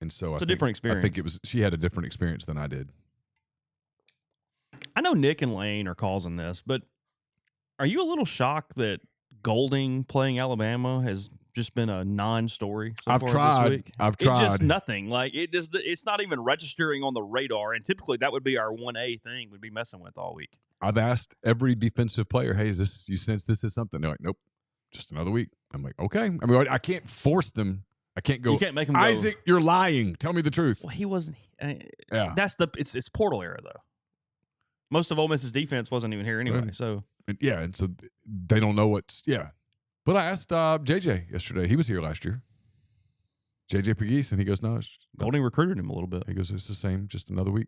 Speaker 2: And so
Speaker 1: it's a different experience.
Speaker 2: I think she had a different experience than I did.
Speaker 1: I know Nick and Lane are causing this, but are you a little shocked that Golding playing Alabama has just been a non-story so
Speaker 2: I've
Speaker 1: far
Speaker 2: tried.
Speaker 1: this week?
Speaker 2: I've tried.
Speaker 1: It's just nothing. Like it's not even registering on the radar. And typically that would be our 1A thing we'd be messing with all week.
Speaker 2: I've asked every defensive player, hey, you sense this is something? They're like, nope, just another week. I'm like, okay. I mean, I can't force them. I can't go.
Speaker 1: You can't make them go,
Speaker 2: Isaac, you're lying. Tell me the truth.
Speaker 1: Well, he wasn't.
Speaker 2: Yeah.
Speaker 1: It's portal era though. Most of Ole Miss's defense wasn't even here anyway. So
Speaker 2: and so they don't know what's But I asked JJ yesterday. He was here last year. JJ Pegues, and he goes, no.
Speaker 1: Golding recruited him a little bit.
Speaker 2: He goes, it's the same, just another week.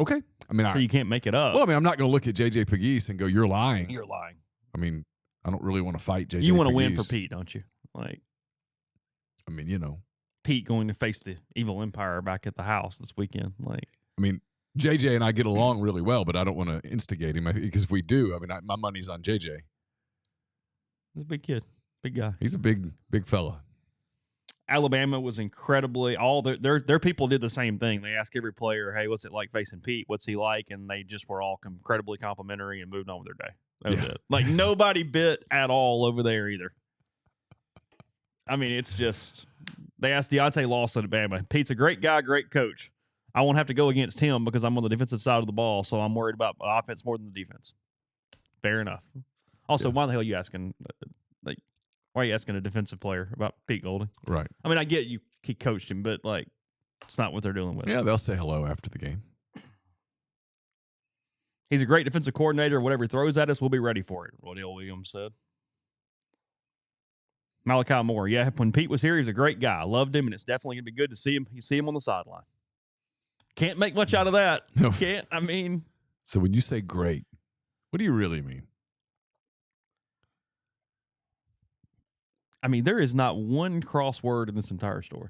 Speaker 2: Okay. I mean,
Speaker 1: So you can't make it up.
Speaker 2: well, I mean, I'm not going to look at JJ Pegues and go, "You're lying."
Speaker 1: You're lying.
Speaker 2: I mean, I don't really want to fight JJ.
Speaker 1: You want to win
Speaker 2: Pegues.
Speaker 1: for Pete, don't you? Like,
Speaker 2: I mean,
Speaker 1: Pete going to face the evil empire back at the house this weekend. Like,
Speaker 2: I mean, JJ and I get along really well, but I don't want to instigate him because if we do, I mean, my money's on JJ.
Speaker 1: he's a big kid, big guy.
Speaker 2: He's a big fella.
Speaker 1: Alabama was incredibly all their people did the same thing. They asked every player, "Hey, what's it like facing Pete? What's he like?" And they just were all incredibly complimentary and moved on with their day. That was it. Like nobody bit at all over there either. I mean, it's just they asked Deontay Lawson at Bama. Pete's a great guy, great coach. I won't have to go against him because I'm on the defensive side of the ball, so I'm worried about offense more than the defense. Fair enough. Also, why the hell are you asking? Why are you asking a defensive player about Pete Golding?
Speaker 2: Right.
Speaker 1: I mean, I get he coached him, but like, it's not what they're dealing with.
Speaker 2: Yeah, they'll say hello after the game.
Speaker 1: He's a great defensive coordinator. Whatever he throws at us, we'll be ready for it, Rodale Williams said. Malachi Moore. Yeah, when Pete was here, he was a great guy. I loved him, and it's definitely going to be good to see him on the sideline. Can't make much out of that.
Speaker 2: No.
Speaker 1: Can't. I mean.
Speaker 2: So when you say great, what do you really mean?
Speaker 1: I mean, there is not one crossword in this entire story.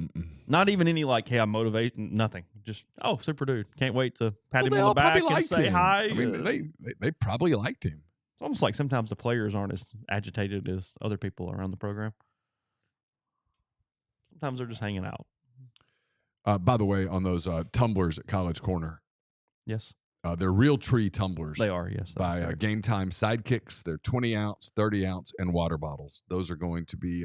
Speaker 2: Mm-mm.
Speaker 1: Not even any like, hey, I'm motivating. Nothing. Just, super dude. Can't wait to pat him on the back and say hi.
Speaker 2: I mean, they probably liked him.
Speaker 1: It's almost like sometimes the players aren't as agitated as other people around the program. Sometimes they're just hanging out.
Speaker 2: By the way, on those tumblers at College Corner.
Speaker 1: Yes.
Speaker 2: They're real tree tumblers.
Speaker 1: They are, yes.
Speaker 2: By Game Time Sidekicks. They're 20 ounce, 30 ounce, and water bottles. Those are going to be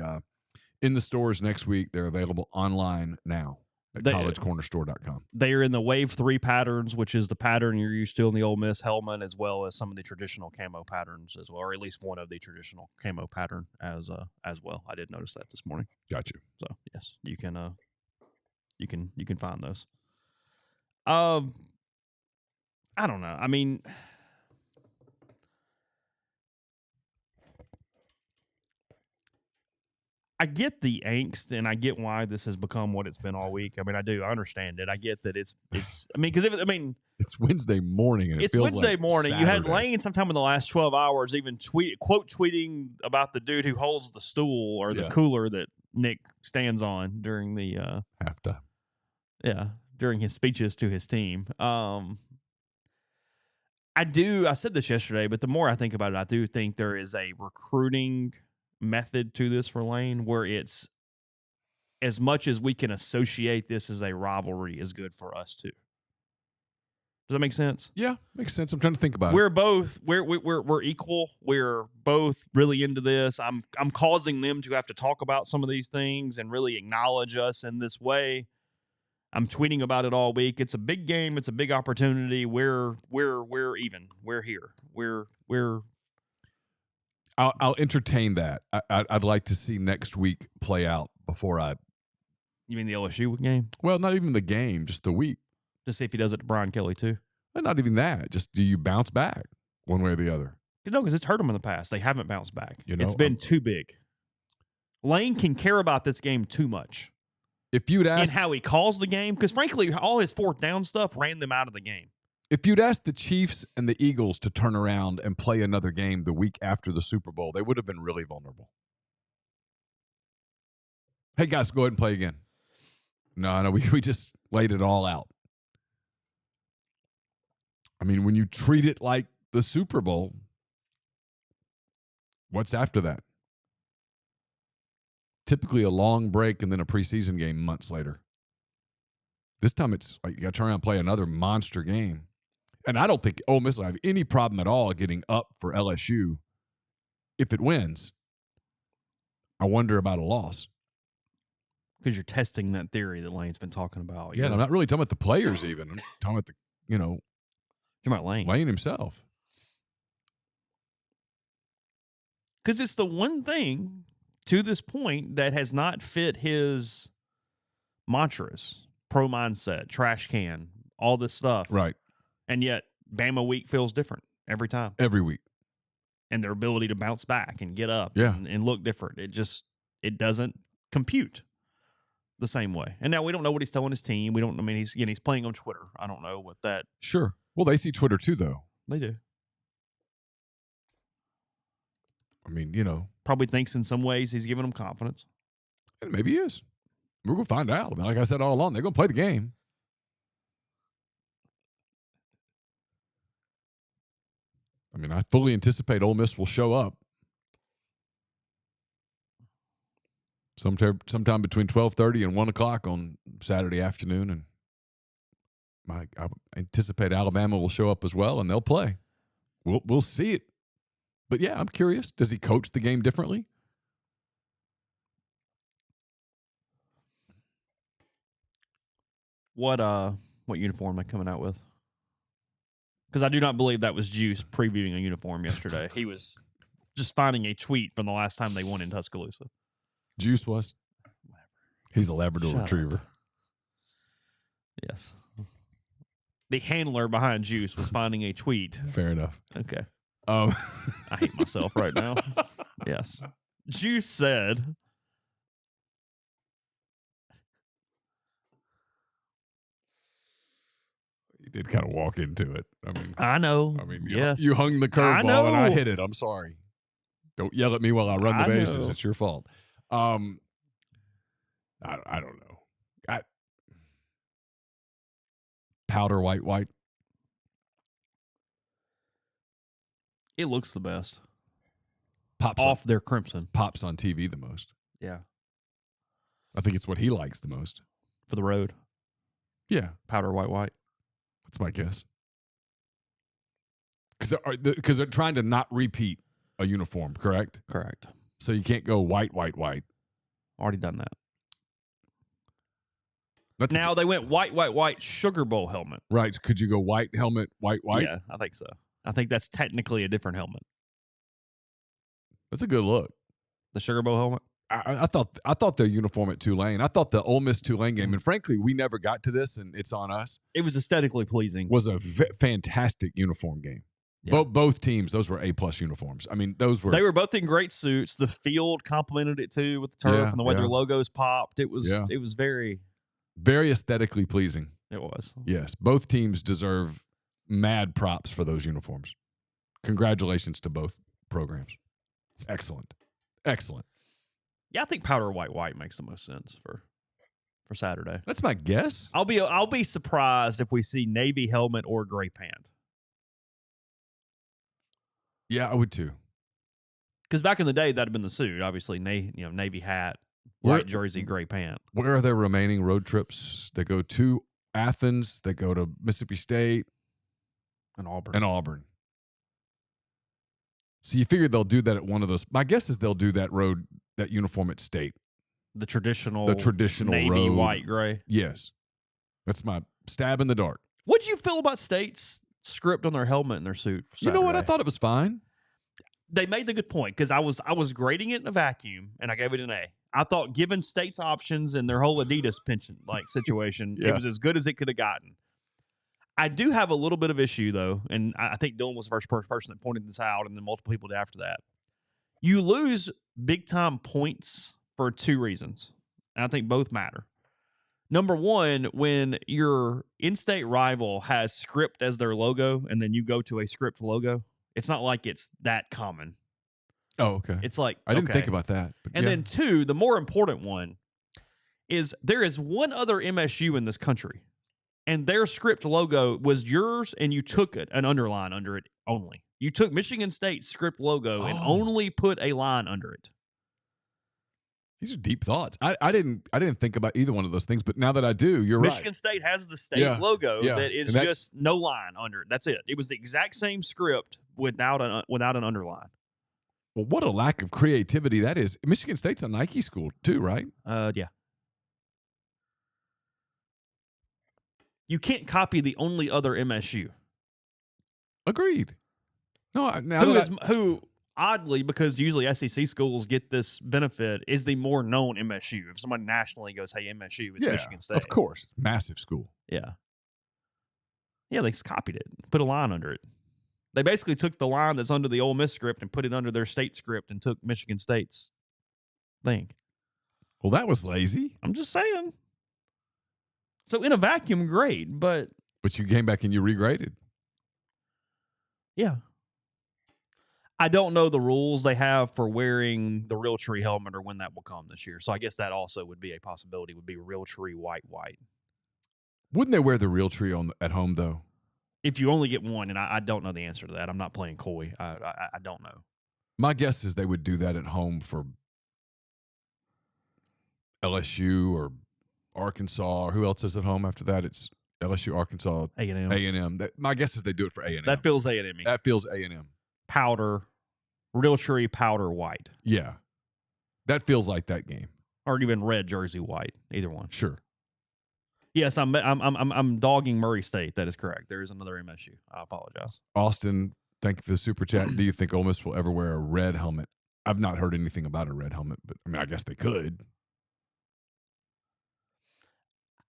Speaker 2: in the stores next week. They're available online now at collegecornerstore.com.
Speaker 1: They are in the Wave 3 patterns, which is the pattern you're used to in the Ole Miss helmet, as well as some of the traditional camo patterns as well, or at least one of the traditional camo pattern as well. I did notice that this morning.
Speaker 2: Got you.
Speaker 1: So yes, you can find those. I don't know. I mean, I get the angst, and I get why this has become what it's been all week. I mean, I do. I understand it. I get that it's. I mean, because
Speaker 2: it's Wednesday morning. And
Speaker 1: it's
Speaker 2: Wednesday
Speaker 1: like morning.
Speaker 2: Saturday.
Speaker 1: You had Lane sometime in the last 12 hours even quote tweeting about the dude who holds the stool or the cooler that Nick stands on during the
Speaker 2: halftime.
Speaker 1: Yeah, during his speeches to his team. I said this yesterday, but the more I think about it, I do think there is a recruiting method to this for Lane where it's as much as we can associate this as a rivalry is good for us too. Does that make sense?
Speaker 2: Yeah, makes sense. I'm trying to think about
Speaker 1: we're
Speaker 2: it.
Speaker 1: Both we're equal. We're both really into this. I'm causing them to have to talk about some of these things and really acknowledge us in this way. I'm tweeting about it all week. It's a big game. It's a big opportunity. We're even. We're here. We're.
Speaker 2: I'll entertain that. I'd like to see next week play out before I.
Speaker 1: You mean the LSU game?
Speaker 2: Well, not even the game, just the week.
Speaker 1: Just see if he does it to Brian Kelly too.
Speaker 2: And not even that. Just do you bounce back one way or the other?
Speaker 1: No, because it's hurt them in the past. They haven't bounced back.
Speaker 2: It's
Speaker 1: been too big. Lane can care about this game too much.
Speaker 2: If you'd asked,
Speaker 1: and how he calls the game, because frankly, all his fourth down stuff ran them out of the game.
Speaker 2: If you'd asked the Chiefs and the Eagles to turn around and play another game the week after the Super Bowl, they would have been really vulnerable. Hey, guys, go ahead and play again. No, we just laid it all out. I mean, when you treat it like the Super Bowl, what's after that? Typically a long break and then a preseason game months later. This time it's like you got to turn around and play another monster game. And I don't think Ole Miss will have any problem at all getting up for LSU if it wins. I wonder about a loss.
Speaker 1: Because you're testing that theory that Lane's been talking about.
Speaker 2: Yeah, and I'm not really talking about the players even. I'm talking about
Speaker 1: You're talking about Lane.
Speaker 2: Lane himself.
Speaker 1: Because it's the one thing to this point that has not fit his mantras, pro mindset, trash can, all this stuff.
Speaker 2: Right.
Speaker 1: And yet Bama week feels different every time.
Speaker 2: Every week.
Speaker 1: And their ability to bounce back and get up
Speaker 2: Yeah.
Speaker 1: and look different. It doesn't compute. the same way. And now we don't know what he's telling his team. We don't. I mean, he's playing on Twitter. I don't know what that.
Speaker 2: Sure. Well, they see Twitter too, though.
Speaker 1: They do.
Speaker 2: I mean,
Speaker 1: Probably thinks in some ways he's giving them confidence.
Speaker 2: And maybe he is. We're going to find out. I mean, like I said all along, they're going to play the game. I mean, I fully anticipate Ole Miss will show up sometime between 12:30 and 1 o'clock on Saturday afternoon. And I anticipate Alabama will show up as well, and they'll play. We'll see it. But, yeah, I'm curious. Does he coach the game differently?
Speaker 1: What uniform am I coming out with? Because I do not believe that was Juice previewing a uniform yesterday. He was just finding a tweet from the last time they won in Tuscaloosa.
Speaker 2: Juice was? He's a Labrador Retriever.
Speaker 1: Yes. The handler behind Juice was finding a tweet.
Speaker 2: Fair enough.
Speaker 1: Okay. I hate myself right now. Yes. Juice said...
Speaker 2: You did kind of walk into it.
Speaker 1: I know.
Speaker 2: Yes. You hung the curveball and I hit it. I'm sorry. Don't yell at me while I run the bases. It's your fault. I don't know. Powder white.
Speaker 1: It looks the best.
Speaker 2: Pops
Speaker 1: off their crimson.
Speaker 2: Pops on TV the most.
Speaker 1: Yeah.
Speaker 2: I think it's what he likes the most.
Speaker 1: For the road.
Speaker 2: Yeah.
Speaker 1: Powder white.
Speaker 2: That's my guess. Because they're trying to not repeat a uniform, correct?
Speaker 1: Correct.
Speaker 2: So you can't go white.
Speaker 1: Already done that. Now they went white, Sugar Bowl helmet.
Speaker 2: Right. Could you go white helmet, white?
Speaker 1: Yeah, I think so. I think that's technically a different helmet.
Speaker 2: That's a good look.
Speaker 1: The Sugar Bowl helmet?
Speaker 2: I thought the uniform at Tulane. I thought the Ole Miss Tulane game, and frankly, we never got to this, and it's on us.
Speaker 1: It was aesthetically pleasing.
Speaker 2: Was a fantastic uniform game. Yeah. Both teams, those were A+ uniforms. I mean, they
Speaker 1: were both in great suits. The field complemented it too with the turf and the way their logos popped. It was very,
Speaker 2: very aesthetically pleasing.
Speaker 1: It was.
Speaker 2: Yes, both teams deserve mad props for those uniforms. Congratulations to both programs. Excellent.
Speaker 1: Yeah, I think powder white makes the most sense for Saturday.
Speaker 2: That's my guess.
Speaker 1: I'll be surprised if we see navy helmet or gray pant.
Speaker 2: Yeah, I would too.
Speaker 1: Because back in the day, that'd have been the suit. Obviously, navy hat, white jersey, gray pant.
Speaker 2: Where are their remaining road trips? They go to Athens. They go to Mississippi State
Speaker 1: and Auburn.
Speaker 2: So you figure they'll do that at one of those. My guess is they'll do that uniform at State.
Speaker 1: The traditional
Speaker 2: navy,
Speaker 1: road. White, gray.
Speaker 2: Yes. That's my stab in the dark.
Speaker 1: What did you feel about State's script on their helmet and their suit for Saturday?
Speaker 2: You know what? I thought it was fine.
Speaker 1: They made the good point because I was grading it in a vacuum and I gave it an A. I thought given State's options and their whole Adidas pension situation, it was as good as it could have gotten. I do have a little bit of issue, though, and I think Dylan was the first person that pointed this out, and then multiple people did after that. You lose big-time points for two reasons, and I think both matter. Number one, when your in-state rival has script as their logo, and then you go to a script logo, it's not like it's that common.
Speaker 2: Oh, okay.
Speaker 1: It's like,
Speaker 2: I didn't think about that.
Speaker 1: And then two, the more important one, is there is one other MSU in this country. And their script logo was yours, and you took an underline under it only. You took Michigan State's script logo and only put a line under it.
Speaker 2: These are deep thoughts. I didn't think about either one of those things, but now that I do, you're right.
Speaker 1: Michigan State has the state logo that is just no line under it. That's it. It was the exact same script without an underline.
Speaker 2: Well, what a lack of creativity that is. Michigan State's a Nike school too, right?
Speaker 1: Yeah. You can't copy the only other MSU.
Speaker 2: Agreed. No,
Speaker 1: who oddly, because usually SEC schools get this benefit, is the more known MSU. If somebody nationally goes, "Hey, MSU," it's Michigan State.
Speaker 2: Of course, massive school.
Speaker 1: Yeah, they just copied it, put a line under it. They basically took the line that's under the Ole Miss script and put it under their state script and took Michigan State's thing.
Speaker 2: Well, that was lazy.
Speaker 1: I'm just saying. So in a vacuum, great, but
Speaker 2: you came back and you regraded.
Speaker 1: yeah. I don't know the rules they have for wearing the Realtree helmet or when that will come this year. So I guess that also would be a possibility, would be Realtree white.
Speaker 2: Wouldn't they wear the Realtree at home, though?
Speaker 1: If you only get one, and I don't know the answer to that. I'm not playing coy. I don't know.
Speaker 2: My guess is they would do that at home for LSU or Arkansas, or who else is at home after that? It's LSU, Arkansas,
Speaker 1: A&M.
Speaker 2: A&M. My guess is they do it for A&M.
Speaker 1: That feels A&M.
Speaker 2: That feels A&M.
Speaker 1: Powder, Realtree powder white.
Speaker 2: Yeah. That feels like that game.
Speaker 1: Or even red jersey white. Either one.
Speaker 2: Sure.
Speaker 1: Yes, I'm dogging Murray State. That is correct. There is another MSU. I apologize.
Speaker 2: Austin, thank you for the super chat. Do you think Ole Miss will ever wear a red helmet? I've not heard anything about a red helmet, but I mean, I guess they could.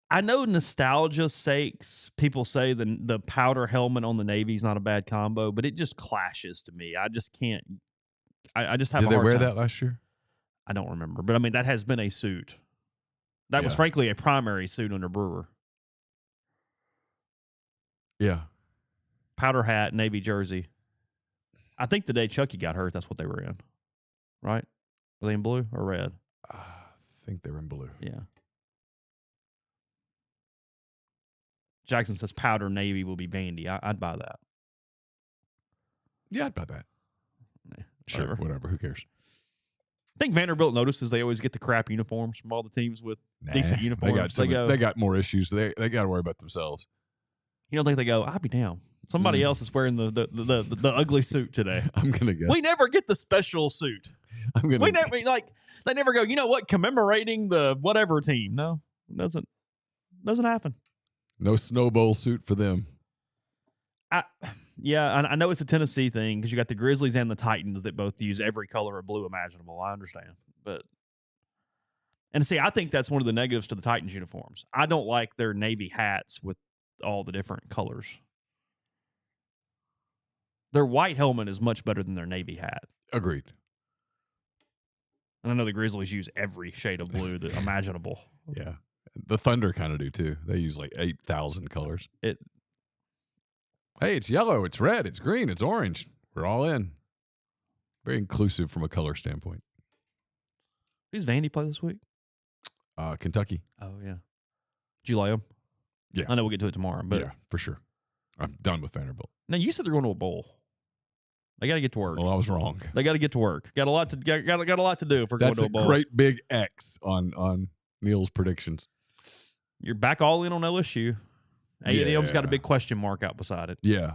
Speaker 1: I know nostalgia's sakes, people say the powder helmet on the Navy is not a bad combo, but it just clashes to me. I just can't. I just have.
Speaker 2: Did
Speaker 1: a
Speaker 2: they
Speaker 1: hard
Speaker 2: wear
Speaker 1: time.
Speaker 2: that last year?
Speaker 1: I don't remember, but I mean that has been a suit. That was frankly a primary suit under Brewer.
Speaker 2: Yeah.
Speaker 1: Powder hat, Navy jersey. I think the day Chucky got hurt, that's what they were in. Right? Were they in blue or red?
Speaker 2: I think they were in blue.
Speaker 1: Yeah. Jackson says powder Navy will be bandy. I'd buy that.
Speaker 2: Yeah, I'd buy that. Sure, whatever. Who cares?
Speaker 1: I think Vanderbilt notices they always get the crap uniforms from all the teams with decent uniforms.
Speaker 2: They got more issues. They got to worry about themselves.
Speaker 1: You don't think they go, I'll be damned. Somebody else is wearing the ugly suit today.
Speaker 2: I'm gonna guess.
Speaker 1: We never get the special suit. They never go, you know what, commemorating the whatever team. No, it doesn't happen.
Speaker 2: No Snow Bowl suit for them.
Speaker 1: I know it's a Tennessee thing because you got the Grizzlies and the Titans that both use every color of blue imaginable. I understand. And see, I think that's one of the negatives to the Titans uniforms. I don't like their Navy hats with all the different colors. Their white helmet is much better than their Navy hat.
Speaker 2: Agreed.
Speaker 1: And I know the Grizzlies use every shade of blue that imaginable.
Speaker 2: Yeah. The Thunder kind of do too. They use like 8,000 colors. Hey, it's yellow, it's red, it's green, it's orange. We're all in. Very inclusive from a color standpoint.
Speaker 1: Who's Vandy play this week?
Speaker 2: Kentucky.
Speaker 1: Oh, yeah. Did you lay them?
Speaker 2: Yeah.
Speaker 1: I know we'll get to it tomorrow. But
Speaker 2: yeah, for sure. I'm done with Vanderbilt.
Speaker 1: Now, you said they're going to a bowl. They got to get to work.
Speaker 2: Well, I was wrong.
Speaker 1: They got to get to work. Got a lot to do if we're going to a bowl.
Speaker 2: That's a great big X on Neal's predictions.
Speaker 1: You're back all in on LSU. A&M's got a big question mark out beside it.
Speaker 2: Yeah.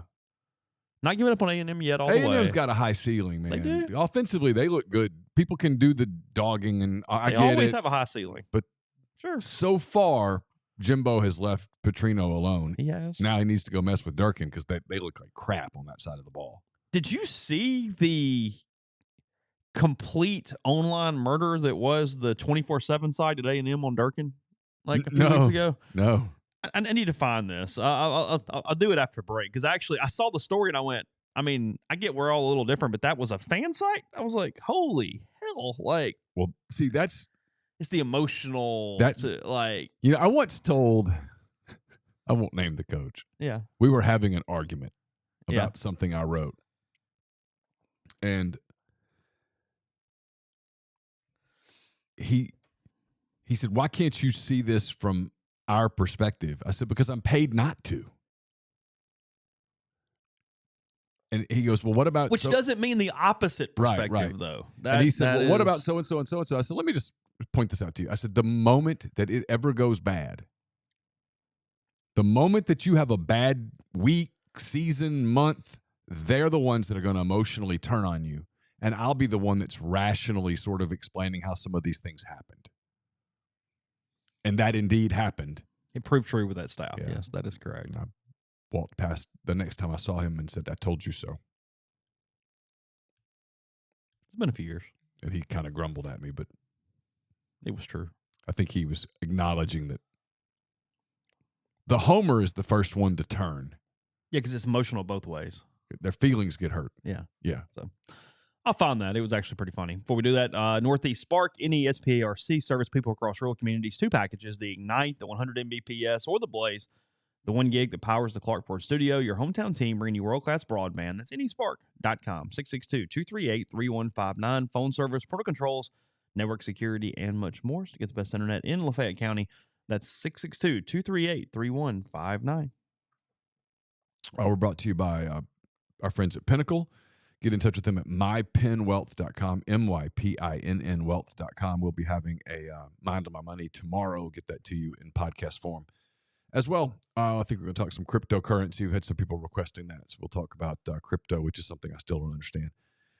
Speaker 1: Not giving up on A&M yet all the way.
Speaker 2: A&M's got a high ceiling, man.
Speaker 1: They do.
Speaker 2: Offensively, they look good. People can do the dogging, and I get it.
Speaker 1: They always have a high ceiling.
Speaker 2: But
Speaker 1: sure.
Speaker 2: So far, Jimbo has left Petrino alone.
Speaker 1: He has.
Speaker 2: Now he needs to go mess with Durkin because they look like crap on that side of the ball.
Speaker 1: Did you see the complete online murder that was the 24/7 site at A&M on Durkin like a few weeks ago?
Speaker 2: No.
Speaker 1: I need to find this. I'll do it after break because actually I saw the story and I went, I mean, I get we're all a little different, but that was a fan site? I was like, holy hell. Like,
Speaker 2: well, see, it's
Speaker 1: the emotional,
Speaker 2: I once told, I won't name the coach.
Speaker 1: Yeah.
Speaker 2: We were having an argument about something I wrote. And he said, why can't you see this from our perspective? I said, because I'm paid not to. And he goes, well, what about...
Speaker 1: Which doesn't mean the opposite perspective, though.
Speaker 2: And he said, well, what about so-and-so and so-and-so? I said, let me just point this out to you. I said, the moment that it ever goes bad, the moment that you have a bad week, season, month, they're the ones that are going to emotionally turn on you. And I'll be the one that's rationally sort of explaining how some of these things happened. And that indeed happened.
Speaker 1: It proved true with that staff. Yeah. Yes, that is correct.
Speaker 2: And I walked past the next time I saw him and said, I told you so.
Speaker 1: It's been a few years.
Speaker 2: And he kind of grumbled at me, but
Speaker 1: it was true.
Speaker 2: I think he was acknowledging that the homer is the first one to turn.
Speaker 1: Yeah, because it's emotional both ways.
Speaker 2: Their feelings get hurt.
Speaker 1: Yeah.
Speaker 2: Yeah.
Speaker 1: So, I found that. It was actually pretty funny. Before we do that, Northeast Spark, NESPARC, service people across rural communities. 2 packages, the Ignite, the 100 Mbps, or the Blaze, the 1 gig that powers the Clark Ford studio. Your hometown team bringing you world-class broadband. That's nespark.com, 662-238-3159. Phone service, parental controls, network security, and much more. So to get the best internet in Lafayette County, that's 662-238-3159.
Speaker 2: We're brought to you by our friends at Pinnacle. Get in touch with them at mypinwealth.com, MYPINN wealth.com. We'll be having a Mind on My Money tomorrow. Get that to you in podcast form as well. I think we're going to talk some cryptocurrency. We've had some people requesting that, so we'll talk about crypto, which is something I still don't understand.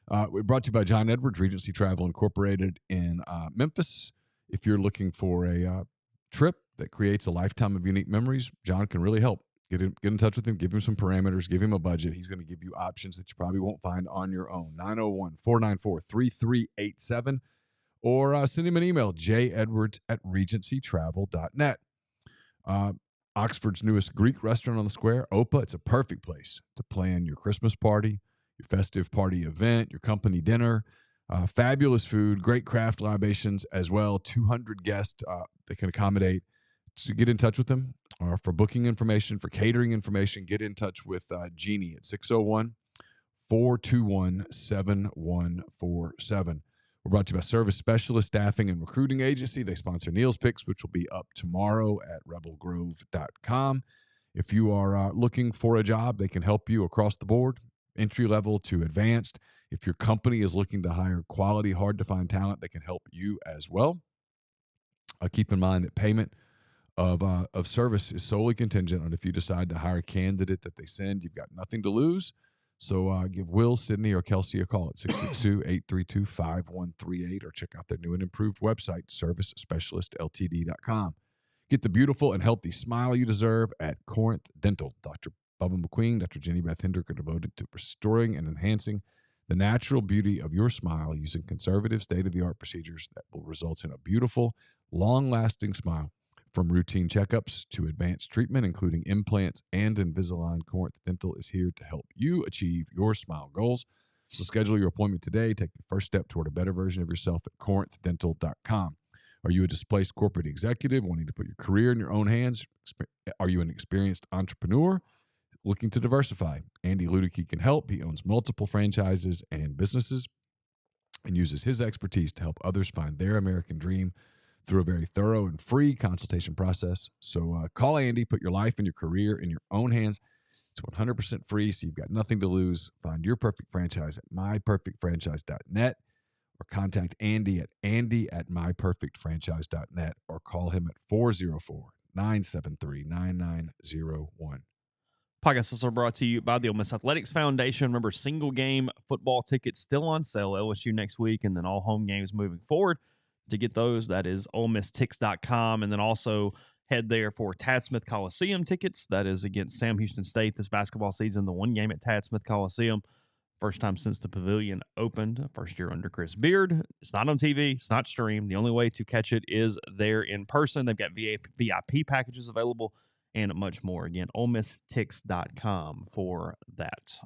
Speaker 2: We're brought to you by John Edwards, Regency Travel Incorporated in Memphis. If you're looking for a trip that creates a lifetime of unique memories, John can really help. Get in touch with him, give him some parameters, give him a budget. He's going to give you options that you probably won't find on your own. 901-494-3387, or send him an email, jedwards@regencytravel.net. Oxford's newest Greek restaurant on the square, Opa. It's a perfect place to plan your Christmas party, your festive party event, your company dinner. Fabulous food, great craft libations as well. 200 guests they can accommodate. To get in touch with them, or for booking information, for catering information, get in touch with Jeannie at 601-421-7147. We're brought to you by Service Specialist Staffing and Recruiting Agency. They sponsor Neal's Picks, which will be up tomorrow at rebelgrove.com. If you are looking for a job, they can help you across the board, entry level to advanced. If your company is looking to hire quality, hard-to-find talent, they can help you as well. Keep in mind that payment of service is solely contingent on if you decide to hire a candidate that they send. You've got nothing to lose. So give Will, Sydney, or Kelsey a call at 662-832-5138, or check out their new and improved website, servicespecialistltd.com. Get the beautiful and healthy smile you deserve at Corinth Dental. Dr. Bubba McQueen, Dr. Jenny Beth Hendrick are devoted to restoring and enhancing the natural beauty of your smile using conservative, state-of-the-art procedures that will result in a beautiful, long-lasting smile. From routine checkups to advanced treatment, including implants and Invisalign, Corinth Dental is here to help you achieve your smile goals. So schedule your appointment today. Take the first step toward a better version of yourself at corinthdental.com. Are you a displaced corporate executive wanting to put your career in your own hands? Are you an experienced entrepreneur looking to diversify? Andy Ludicky can help. He owns multiple franchises and businesses and uses his expertise to help others find their American dream through a very thorough and free consultation process. So call Andy, put your life and your career in your own hands. It's 100% free, so you've got nothing to lose. Find your perfect franchise at myperfectfranchise.net, or contact Andy at myperfectfranchise.net, or call him at 404-973-9901.
Speaker 1: Podcast also brought to you by the Ole Miss Athletics Foundation. Remember, single game football tickets still on sale. LSU next week, and then all home games moving forward. To get those, that is OleMissTix.com, and then also head there for Tad Smith Coliseum tickets. That is against Sam Houston State this basketball season. The 1 game at Tad Smith Coliseum, first time since the pavilion opened, first year under Chris Beard. It's not on TV, it's not streamed. The only way to catch it is there in person. They've got VIP packages available and much more. Again, OleMissTix.com for that.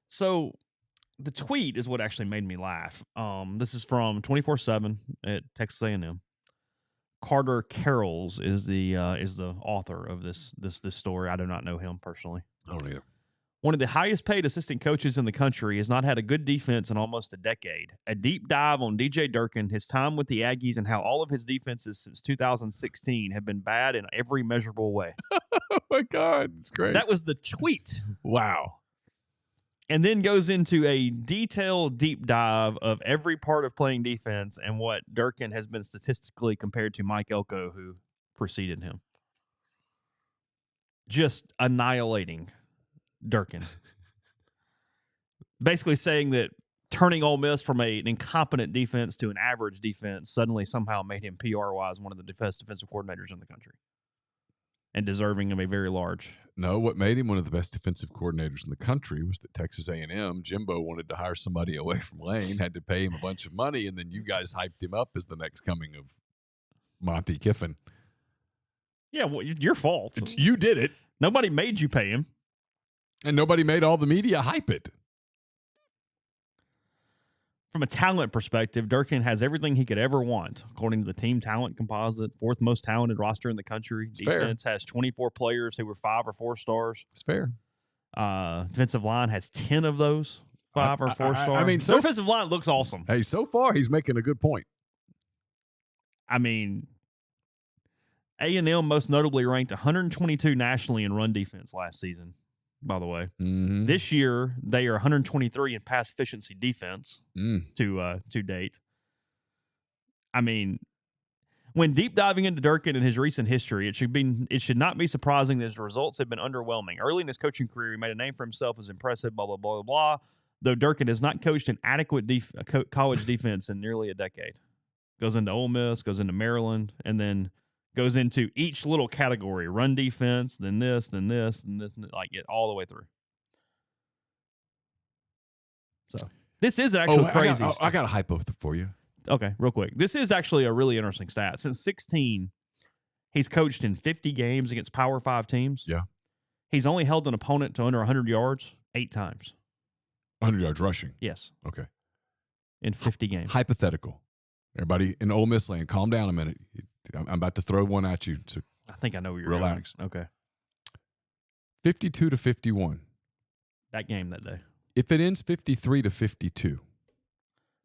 Speaker 1: So the tweet is what actually made me laugh. This is from 24/7 at Texas A&M. Carter Carrolls is the author of this story. I do not know him personally.
Speaker 2: I don't either.
Speaker 1: One of the highest paid assistant coaches in the country has not had a good defense in almost a decade. A deep dive on DJ Durkin, his time with the Aggies, and how all of his defenses since 2016 have been bad in every measurable way.
Speaker 2: Oh my God, it's great.
Speaker 1: That was the tweet.
Speaker 2: Wow.
Speaker 1: And then goes into a detailed deep dive of every part of playing defense and what Durkin has been statistically compared to Mike Elko, who preceded him. Just annihilating Durkin. Basically saying that turning Ole Miss from an incompetent defense to an average defense suddenly somehow made him PR-wise one of the best defensive coordinators in the country. And deserving of a very large.
Speaker 2: No, what made him one of the best defensive coordinators in the country was that Texas A&M, Jimbo wanted to hire somebody away from Lane, had to pay him a bunch of money, and then you guys hyped him up as the next coming of Monty Kiffin.
Speaker 1: Yeah, well, your fault.
Speaker 2: You did it.
Speaker 1: Nobody made you pay him.
Speaker 2: And nobody made all the media hype it.
Speaker 1: from a talent perspective, Durkin has everything he could ever want, according to the team talent composite, fourth most talented roster in the country.
Speaker 2: It's
Speaker 1: Defense has 24 players who were 5 or 4 stars.
Speaker 2: It's fair.
Speaker 1: Defensive line has 10 of those 5 or 4 stars.
Speaker 2: I mean,
Speaker 1: the defensive line looks awesome.
Speaker 2: Hey, so far he's making a good point.
Speaker 1: I mean, A&M most notably ranked 122 nationally in run defense last season, by the way.
Speaker 2: Mm-hmm.
Speaker 1: This year, they are 123 in pass efficiency defense to date. I mean, when deep diving into Durkin and his recent history, it should not be surprising that his results have been underwhelming. Early in his coaching career, he made a name for himself as impressive, blah, blah, blah, blah, blah, though Durkin has not coached an adequate college defense in nearly a decade. Goes into Ole Miss, goes into Maryland, and then goes into each little category, run defense, then this, then this, and this, like it all the way through. So this is actually crazy.
Speaker 2: I got a hypo for you.
Speaker 1: Okay, real quick. This is actually a really interesting stat. Since 16, he's coached in 50 games against Power 5 teams.
Speaker 2: Yeah.
Speaker 1: He's only held an opponent to under 100 yards 8 times.
Speaker 2: 100 yards rushing?
Speaker 1: Yes.
Speaker 2: Okay.
Speaker 1: In 50 games.
Speaker 2: Hypothetical. Everybody in Ole Miss land, calm down a minute. I'm about to throw one at you. So
Speaker 1: I think I know where you're
Speaker 2: relax.
Speaker 1: Going. Okay.
Speaker 2: 52-51.
Speaker 1: That game that day.
Speaker 2: If it ends 53-52.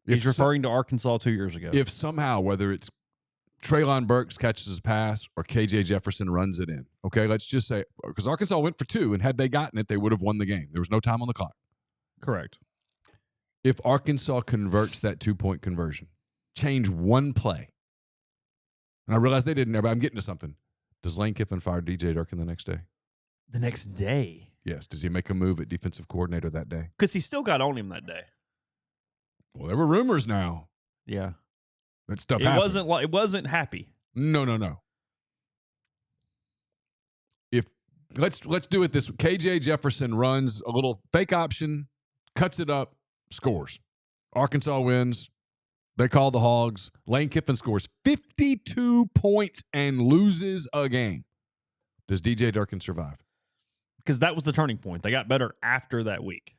Speaker 1: He's referring to Arkansas 2 years ago.
Speaker 2: If somehow, whether it's Treylon Burks catches a pass or KJ Jefferson runs it in, okay, let's just say, because Arkansas went for 2, and had they gotten it, they would have won the game. There was no time on the clock.
Speaker 1: Correct.
Speaker 2: If Arkansas converts that 2-point conversion, change one play, and I realize they didn't there, but I'm getting to something. Does Lane Kiffin fire DJ Durkin the next day?
Speaker 1: The next day?
Speaker 2: Yes. Does he make a move at defensive coordinator that day?
Speaker 1: Because he still got on him that day.
Speaker 2: Well, there were rumors now.
Speaker 1: Yeah.
Speaker 2: That stuff happened.
Speaker 1: It wasn't happy.
Speaker 2: No. If let's do it this way. KJ Jefferson runs a little fake option, cuts it up, scores. Arkansas wins. They call the Hogs. Lane Kiffin scores 52 points and loses a game. Does DJ Durkin survive?
Speaker 1: Because that was the turning point. They got better after that week.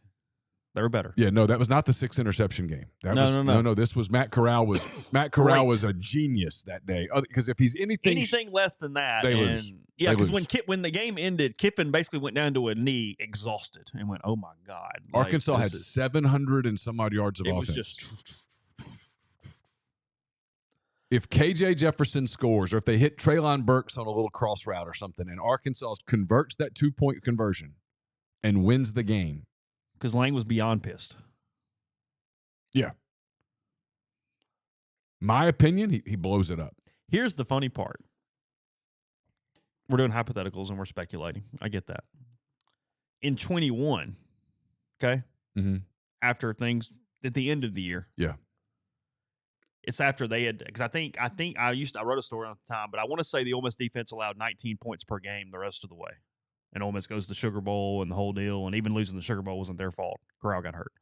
Speaker 1: They were better.
Speaker 2: Yeah, no, that was not the 6 interception game.
Speaker 1: No.
Speaker 2: This was Matt Corral was a genius that day. Because if he's anything
Speaker 1: less than that,
Speaker 2: they lose.
Speaker 1: Yeah, because when the game ended, Kiffin basically went down to a knee, exhausted, and went, "Oh my God!"
Speaker 2: Arkansas had 700 and some odd yards of offense.
Speaker 1: It was just.
Speaker 2: If KJ Jefferson scores, or if they hit Treylon Burks on a little cross route or something, and Arkansas converts that 2-point conversion and wins the game.
Speaker 1: Because Lane was beyond pissed.
Speaker 2: Yeah. My opinion, he blows it up.
Speaker 1: Here's the funny part. We're doing hypotheticals and we're speculating. I get that. In 21, okay?
Speaker 2: Mm-hmm.
Speaker 1: After things, at the end of the year.
Speaker 2: Yeah.
Speaker 1: It's after they had, because I think I wrote a story at the time, but I want to say the Ole Miss defense allowed 19 points per game the rest of the way. And Ole Miss goes to the Sugar Bowl and the whole deal, and even losing the Sugar Bowl wasn't their fault. Corral got hurt.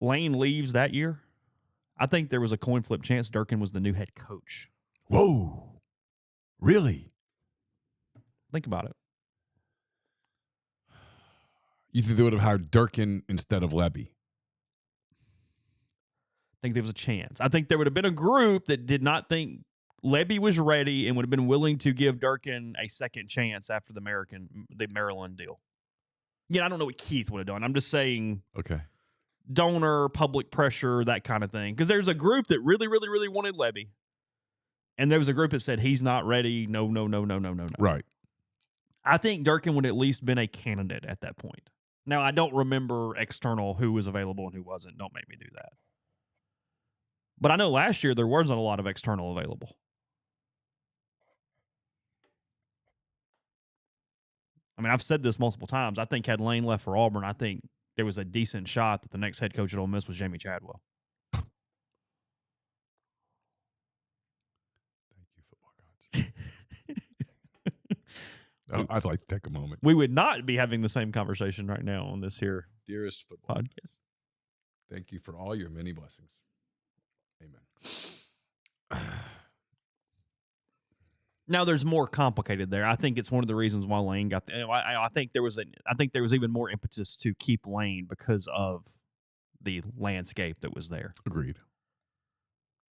Speaker 1: Lane leaves that year. I think there was a coin flip chance Durkin was the new head coach.
Speaker 2: Whoa. Really?
Speaker 1: Think about it.
Speaker 2: You think they would have hired Durkin instead of Lebby?
Speaker 1: I think there was a chance. I think there would have been a group that did not think Lebby was ready and would have been willing to give Durkin a second chance after the Maryland deal. Yeah, I don't know what Keith would have done. I'm just saying.
Speaker 2: Okay.
Speaker 1: Donor, public pressure, that kind of thing. Because there's a group that really, really, really wanted Lebby. And there was a group that said he's not ready. No.
Speaker 2: Right.
Speaker 1: I think Durkin would at least been a candidate at that point. Now, I don't remember external who was available and who wasn't. Don't make me do that. But I know last year there wasn't a lot of external available. I mean, I've said this multiple times. I think had Lane left for Auburn, I think there was a decent shot that the next head coach at Ole Miss was Jamie Chadwell.
Speaker 2: Thank you, football gods. I'd like to take a moment.
Speaker 1: We would not be having the same conversation right now on this here
Speaker 2: Dearest football
Speaker 1: podcast.
Speaker 2: Thank you for all your many blessings. Amen.
Speaker 1: Now there's more complicated there. I think it's one of the reasons why Lane got I think there was even more impetus to keep Lane because of the landscape that was there.
Speaker 2: Agreed.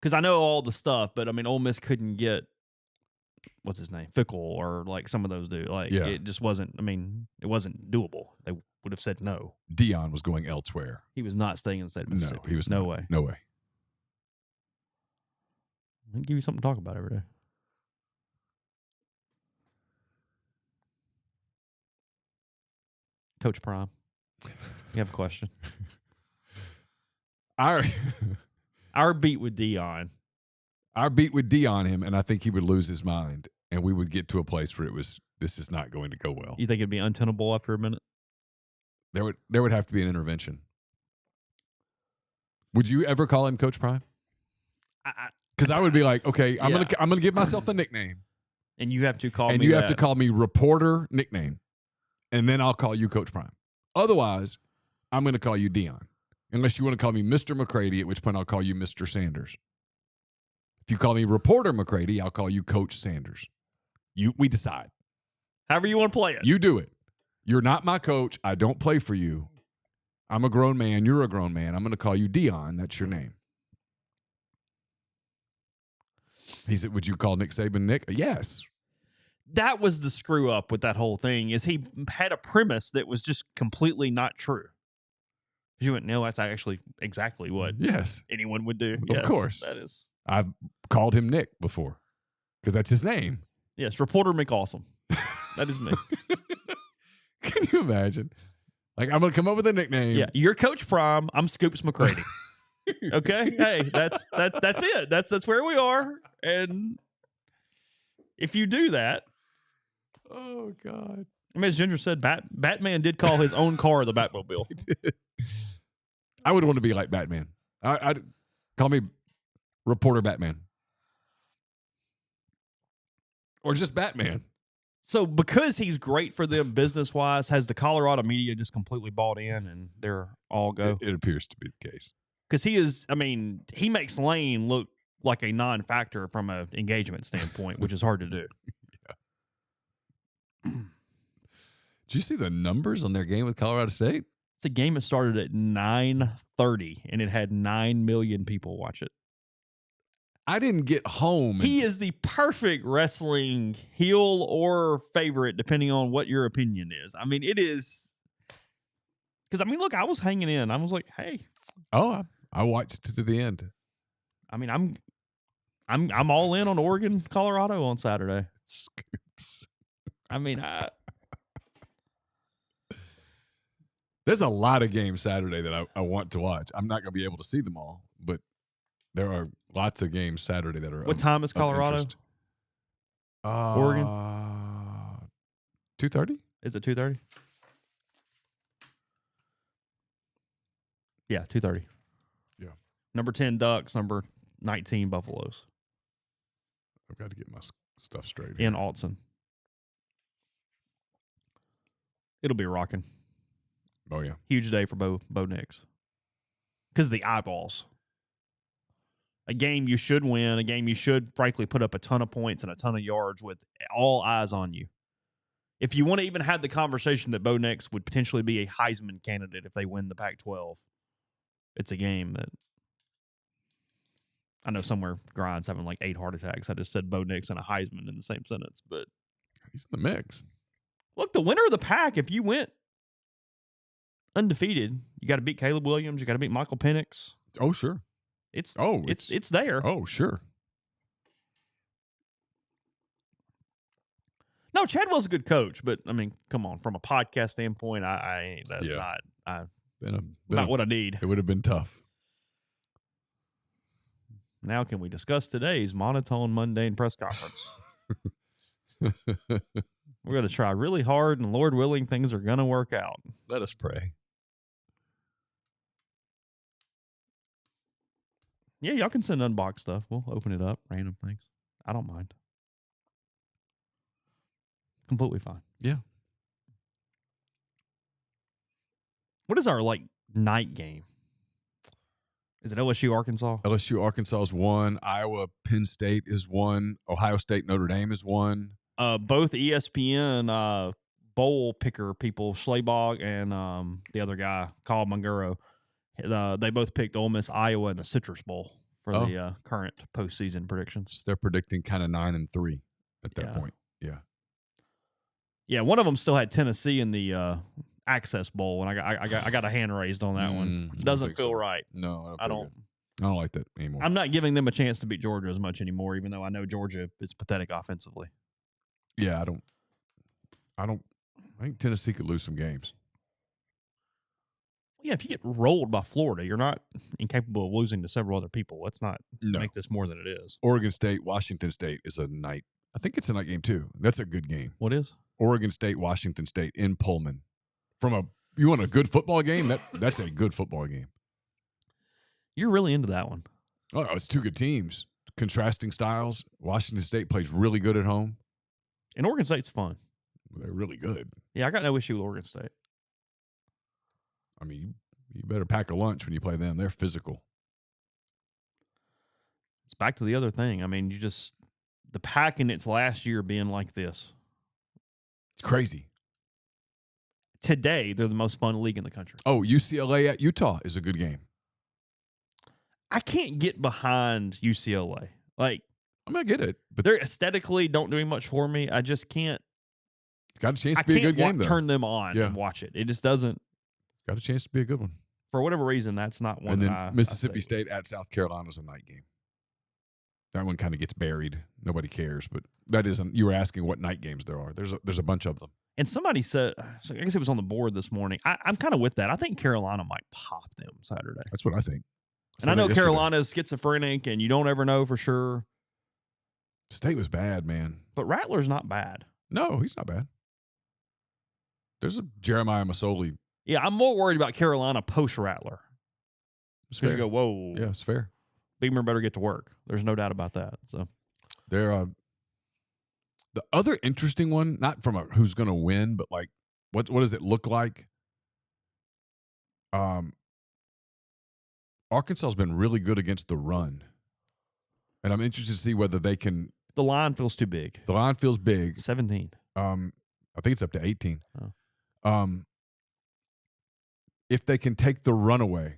Speaker 1: Because I know all the stuff, but I mean, Ole Miss couldn't get what's his name, Fickle, or like some of those do. Like it just wasn't. I mean, it wasn't doable. They would have said no.
Speaker 2: Dion was going elsewhere.
Speaker 1: He was not staying in the state of Mississippi.
Speaker 2: No, he was
Speaker 1: no
Speaker 2: not.
Speaker 1: way.
Speaker 2: No way.
Speaker 1: I can give you something to talk about every day. Coach Parham, you have a question?
Speaker 2: Our
Speaker 1: beat with Dion.
Speaker 2: Our beat would Dion him, and I think he would lose his mind, and we would get to a place where this is not going to go well.
Speaker 1: You think it'd be untenable after a minute?
Speaker 2: There would have to be an intervention. Would you ever call him Coach Prime? Because I would be like, okay, I'm gonna give myself a nickname,
Speaker 1: and you have to call
Speaker 2: and
Speaker 1: me.
Speaker 2: You have to call me reporter nickname, and then I'll call you Coach Prime. Otherwise, I'm going to call you Dion, unless you want to call me Mr. McCready, at which point I'll call you Mr. Sanders. If you call me reporter McCready, I'll call you Coach Sanders. We decide.
Speaker 1: However you want to play it.
Speaker 2: You do it. You're not my coach. I don't play for you. I'm a grown man. You're a grown man. I'm going to call you Dion. That's your name. He said, would you call Nick Saban Nick? Yes.
Speaker 1: That was the screw up with that whole thing, is he had a premise that was just completely not true. You went, no, that's actually exactly what anyone would do.
Speaker 2: Of course.
Speaker 1: That is.
Speaker 2: I've called him Nick before because that's his name.
Speaker 1: Yes, reporter McAwesome. That is me.
Speaker 2: Can you imagine? Like, I'm going to come up with a nickname.
Speaker 1: Yeah, you're Coach Prime. I'm Scoops McCready. Okay? Hey, that's it. That's where we are. And if you do that.
Speaker 2: Oh, God.
Speaker 1: I mean, as Ginger said, Batman did call his own car the Batmobile.
Speaker 2: I would want to be like Batman. I'd call me Reporter Batman. Or just Batman.
Speaker 1: So because he's great for them business-wise, has the Colorado media just completely bought in and they're all go?
Speaker 2: It appears to be the case.
Speaker 1: Because he makes Lane look like a non-factor from an engagement standpoint, which is hard to do.
Speaker 2: Yeah. Did you see the numbers on their game with Colorado State?
Speaker 1: It's a game that started at 9:30, and it had 9 million people watch it.
Speaker 2: I didn't get home.
Speaker 1: He is the perfect wrestling heel or favorite, depending on what your opinion is. I mean, it is. Because, I mean, look, I was hanging in. I was like, hey.
Speaker 2: Oh, I watched it to the end.
Speaker 1: I mean, I'm all in on Oregon, Colorado on Saturday.
Speaker 2: Scoops.
Speaker 1: I mean,
Speaker 2: there's a lot of games Saturday that I want to watch. I'm not going to be able to see them all, but there are lots of games Saturday that are.
Speaker 1: What time is Colorado? Oregon?
Speaker 2: 2:30.
Speaker 1: Is it 2:30? Yeah, 2:30.
Speaker 2: Yeah.
Speaker 1: Number 10 Ducks, number 19 Buffaloes.
Speaker 2: I've got to get my stuff straight.
Speaker 1: In Alton. It'll be rocking.
Speaker 2: Oh, yeah.
Speaker 1: Huge day for Bo Nix. Because of the eyeballs. A game you should win. A game you should, frankly, put up a ton of points and a ton of yards with all eyes on you. If you want to even have the conversation that Bo Nix would potentially be a Heisman candidate if they win the Pac-12, it's a game that I know somewhere Grind's having like 8 heart attacks. I just said Bo Nix and a Heisman in the same sentence, but
Speaker 2: he's in the mix. Look,
Speaker 1: the winner of the Pac, if you went undefeated, you got to beat Caleb Williams, you got to beat Michael Penix.
Speaker 2: Oh, sure.
Speaker 1: It's there.
Speaker 2: Oh, sure.
Speaker 1: No, Chadwell's a good coach, but I mean, come on, from a podcast standpoint, that's not what I need.
Speaker 2: It would have been tough.
Speaker 1: Now, can we discuss today's monotone, mundane press conference? We're going to try really hard, and Lord willing, things are going to work out.
Speaker 2: Let us pray.
Speaker 1: Yeah, y'all can send unboxed stuff. We'll open it up, random things. I don't mind. Completely fine.
Speaker 2: Yeah.
Speaker 1: What is our, night game? Is it LSU, Arkansas?
Speaker 2: LSU, Arkansas is 1. Iowa, Penn State is 1. Ohio State, Notre Dame is 1.
Speaker 1: Both ESPN bowl picker people, Schlabach and the other guy, Carl Manguro, They both picked Ole Miss, Iowa, in the Citrus Bowl for
Speaker 2: Oh.
Speaker 1: the current postseason predictions.
Speaker 2: So they're predicting kind of 9-3 at that point. Yeah.
Speaker 1: Yeah, one of them still had Tennessee in the Access Bowl, and I got a hand raised on that one. It doesn't feel right.
Speaker 2: No,
Speaker 1: I don't.
Speaker 2: I don't like that anymore.
Speaker 1: I'm not giving them a chance to beat Georgia as much anymore, even though I know Georgia is pathetic offensively.
Speaker 2: Yeah, I think Tennessee could lose some games.
Speaker 1: Yeah, if you get rolled by Florida, you're not incapable of losing to several other people. Let's not make this more than it is.
Speaker 2: Oregon State, Washington State is a night. I think it's a night game too. That's a good game.
Speaker 1: What is?
Speaker 2: Oregon State, Washington State in Pullman. You want a good football game? That's a good football game.
Speaker 1: You're really into that one.
Speaker 2: Oh, it's two good teams. Contrasting styles. Washington State plays really good at home.
Speaker 1: And Oregon State's fun.
Speaker 2: They're really good.
Speaker 1: Yeah, I got no issue with Oregon State.
Speaker 2: I mean, you better pack a lunch when you play them. They're physical.
Speaker 1: It's back to the other thing. I mean, the Pac in its last year being like this.
Speaker 2: It's crazy.
Speaker 1: Today, they're the most fun league in the country.
Speaker 2: Oh, UCLA at Utah is a good game.
Speaker 1: I can't get behind UCLA. Like,
Speaker 2: I'm going to get it. But
Speaker 1: they're aesthetically don't do much for me. I just can't.
Speaker 2: It's got a chance to be a good game, though.
Speaker 1: Turn them on and watch it. It just doesn't.
Speaker 2: It's got a chance to be a good one.
Speaker 1: For whatever reason, that's not one.
Speaker 2: And then Mississippi State at South Carolina is a night game. That one kind of gets buried. Nobody cares. But that isn't. You were asking what night games there are. There's a bunch of them.
Speaker 1: And somebody said, I guess it was on the board this morning. I'm kind of with that. I think Carolina might pop them Saturday.
Speaker 2: That's what I think.
Speaker 1: And I know Carolina is schizophrenic, and you don't ever know for sure.
Speaker 2: State was bad, man.
Speaker 1: But Rattler's not bad.
Speaker 2: No, he's not bad. There's a Jeremiah Masoli.
Speaker 1: Yeah, I'm more worried about Carolina post-Rattler. Because you go, whoa.
Speaker 2: Yeah, it's fair.
Speaker 1: Beamer better get to work. There's no doubt about that. So,
Speaker 2: they're the other interesting one, not from who's going to win, but like what does it look like? Arkansas has been really good against the run, and I'm interested to see whether they can.
Speaker 1: The line feels too big.
Speaker 2: The line feels big.
Speaker 1: 17.
Speaker 2: I think it's up to 18.
Speaker 1: Oh.
Speaker 2: If they can take the run away,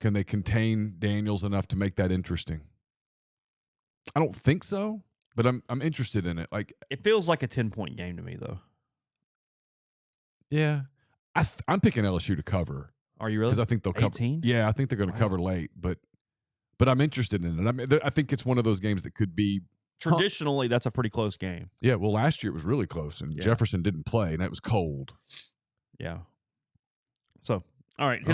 Speaker 2: can they contain Daniels enough to make that interesting? I don't think so. But I'm interested in it. Like
Speaker 1: it feels like a 10-point game to me, though.
Speaker 2: Yeah, I'm picking LSU to cover.
Speaker 1: Are you really?
Speaker 2: Because I think they'll cover.
Speaker 1: 18?
Speaker 2: Yeah, I think they're going to cover late. But I'm interested in it. I mean, I think it's one of those games that could be
Speaker 1: traditionally. That's a pretty close game.
Speaker 2: Yeah. Well, last year it was really close, and Jefferson didn't play, and it was cold.
Speaker 1: Yeah. So, all right.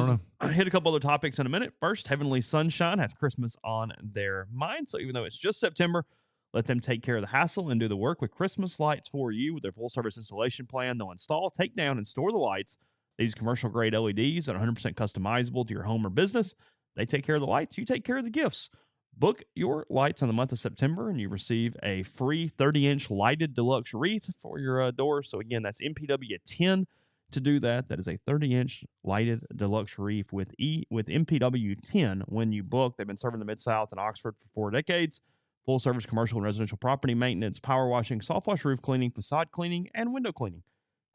Speaker 1: Hit a couple other topics in a minute. First, Heavenly Sunshine has Christmas on their mind. So even though it's just September, let them take care of the hassle and do the work with Christmas lights for you. With their full-service installation plan, they'll install, take down, and store the lights. These commercial-grade LEDs are 100% customizable to your home or business. They take care of the lights. You take care of the gifts. Book your lights in the month of September, and you receive a free 30-inch lighted deluxe wreath for your door. So, again, that's MPW 10 to do that. That is a 30-inch lighted deluxe wreath with MPW 10 when you book. They've been serving the Mid-South and Oxford for 4 decades. Full-service commercial and residential property maintenance, power washing, soft wash roof cleaning, facade cleaning, and window cleaning.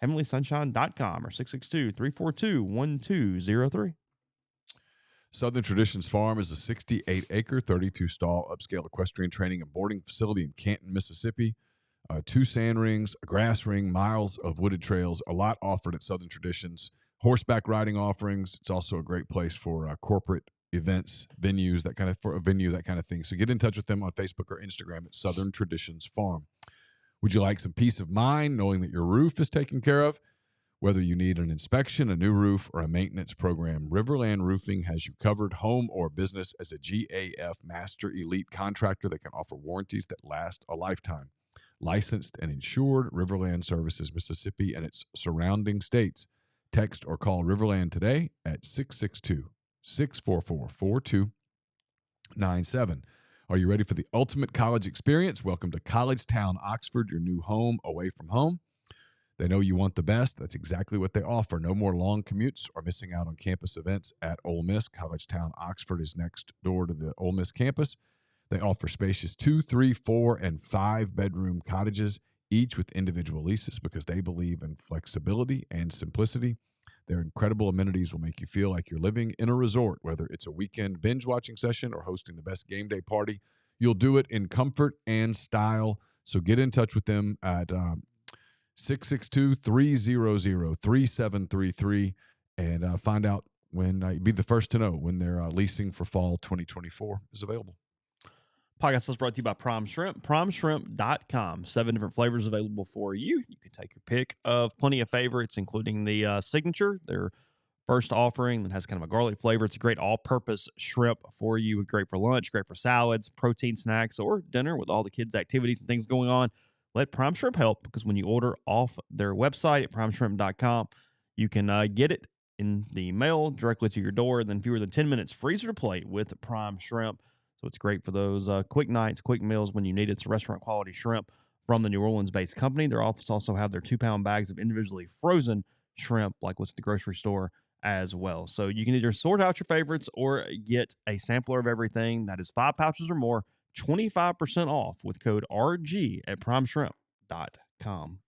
Speaker 1: HeavenlySunshine.com or 662-342-1203.
Speaker 2: Southern Traditions Farm is a 68-acre, 32-stall upscale equestrian training and boarding facility in Canton, Mississippi. 2 sand rings, a grass ring, miles of wooded trails, a lot offered at Southern Traditions. Horseback riding offerings. It's also a great place for corporate events, venues, that kind of thing. So get in touch with them on Facebook or Instagram at Southern Traditions Farm. Would you like some peace of mind knowing that your roof is taken care of? Whether you need an inspection, a new roof, or a maintenance program, Riverland Roofing has you covered, home or business, as a GAF Master Elite contractor that can offer warranties that last a lifetime. Licensed and insured, Riverland services Mississippi and its surrounding states. Text or call Riverland today at 662-644-4297. Are you ready for the ultimate college experience? Welcome to College Town, Oxford, your new home away from home. They know you want the best. That's exactly what they offer. No more long commutes or missing out on campus events at Ole Miss. College Town, Oxford is next door to the Ole Miss campus. They offer spacious 2, 3, 4, and 5-bedroom cottages, each with individual leases because they believe in flexibility and simplicity. Their incredible amenities will make you feel like you're living in a resort, whether it's a weekend binge-watching session or hosting the best game day party. You'll do it in comfort and style. So get in touch with them at 662-300-3733 and find out when be the first to know when their leasing for fall 2024 is available.
Speaker 1: Podcast is brought to you by Prime Shrimp, primeshrimp.com. 7 different flavors available for you. You can take your pick of plenty of favorites, including the signature, their first offering that has kind of a garlic flavor. It's a great all-purpose shrimp for you. Great for lunch, great for salads, protein snacks, or dinner with all the kids' activities and things going on. Let Prime Shrimp help, because when you order off their website at primeshrimp.com, you can get it in the mail directly to your door. Then fewer than 10 minutes, freezer to plate with Prime Shrimp. So it's great for those quick nights, quick meals when you need it. It's restaurant quality shrimp from the New Orleans-based company. Their office also have their 2-pound bags of individually frozen shrimp, like what's at the grocery store as well. So you can either sort out your favorites or get a sampler of everything. That is 5 pouches or more, 25% off with code RG at primeshrimp.com.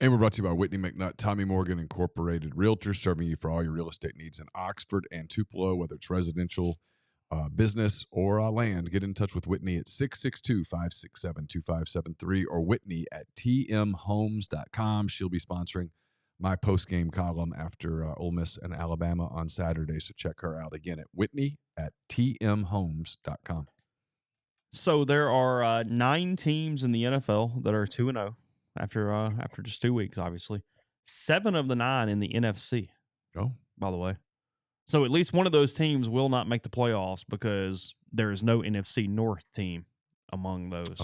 Speaker 2: And we're brought to you by Whitney McNutt, Tommy Morgan Incorporated Realtors, serving you for all your real estate needs in Oxford and Tupelo, whether it's residential, business, or land. Get in touch with Whitney at 662-567-2573 or Whitney at tmhomes.com. She'll be sponsoring my post-game column after Ole Miss and Alabama on Saturday, so check her out again at Whitney at tmhomes.com.
Speaker 1: So there are 9 teams in the NFL that are 2-0 after just 2 weeks, obviously. 7 of the 9 in the NFC.
Speaker 2: Oh,
Speaker 1: by the way. So at least one of those teams will not make the playoffs because there is no NFC North team among those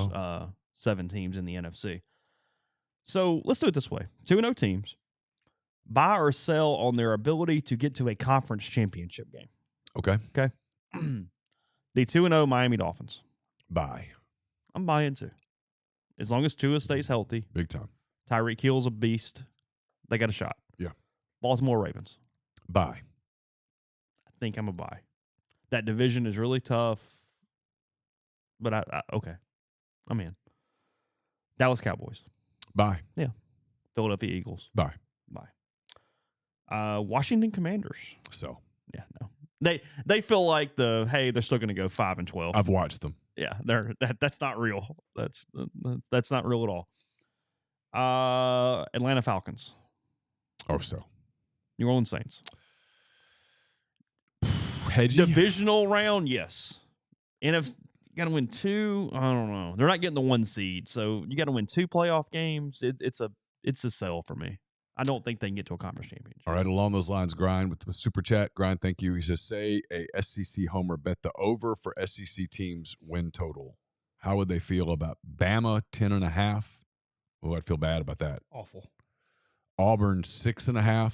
Speaker 1: 7 teams in the NFC. So let's do it this way. 2-0 teams buy or sell on their ability to get to a conference championship game.
Speaker 2: okay.
Speaker 1: The 2-0 Miami Dolphins.
Speaker 2: Buy.
Speaker 1: I'm buying too. As long as Tua stays healthy.
Speaker 2: Big time.
Speaker 1: Tyreek Hill's a beast. They got a shot.
Speaker 2: Yeah.
Speaker 1: Baltimore Ravens.
Speaker 2: Buy.
Speaker 1: I think I'm a buy. That division is really tough. But okay. I'm in. Dallas Cowboys.
Speaker 2: Buy.
Speaker 1: Yeah. Philadelphia Eagles.
Speaker 2: Buy.
Speaker 1: Bye. Washington Commanders.
Speaker 2: So.
Speaker 1: Yeah, no. They feel like they're still going to go 5-12.
Speaker 2: I've watched them.
Speaker 1: Yeah, that's not real. That's not real at all. Atlanta Falcons.
Speaker 2: Oh, so.
Speaker 1: New Orleans Saints.
Speaker 2: Hedgy.
Speaker 1: Divisional round, yes. NFC got to win 2. I don't know. They're not getting the 1 seed, so you got to win 2 playoff games. It's a sell for me. I don't think they can get to a conference championship.
Speaker 2: All right, along those lines, Grind with the super chat. Grind, thank you. He says, say a SEC homer bet the over for SEC teams win total. How would they feel about Bama 10.5? Oh, I'd feel bad about that.
Speaker 1: Awful.
Speaker 2: Auburn 6.5.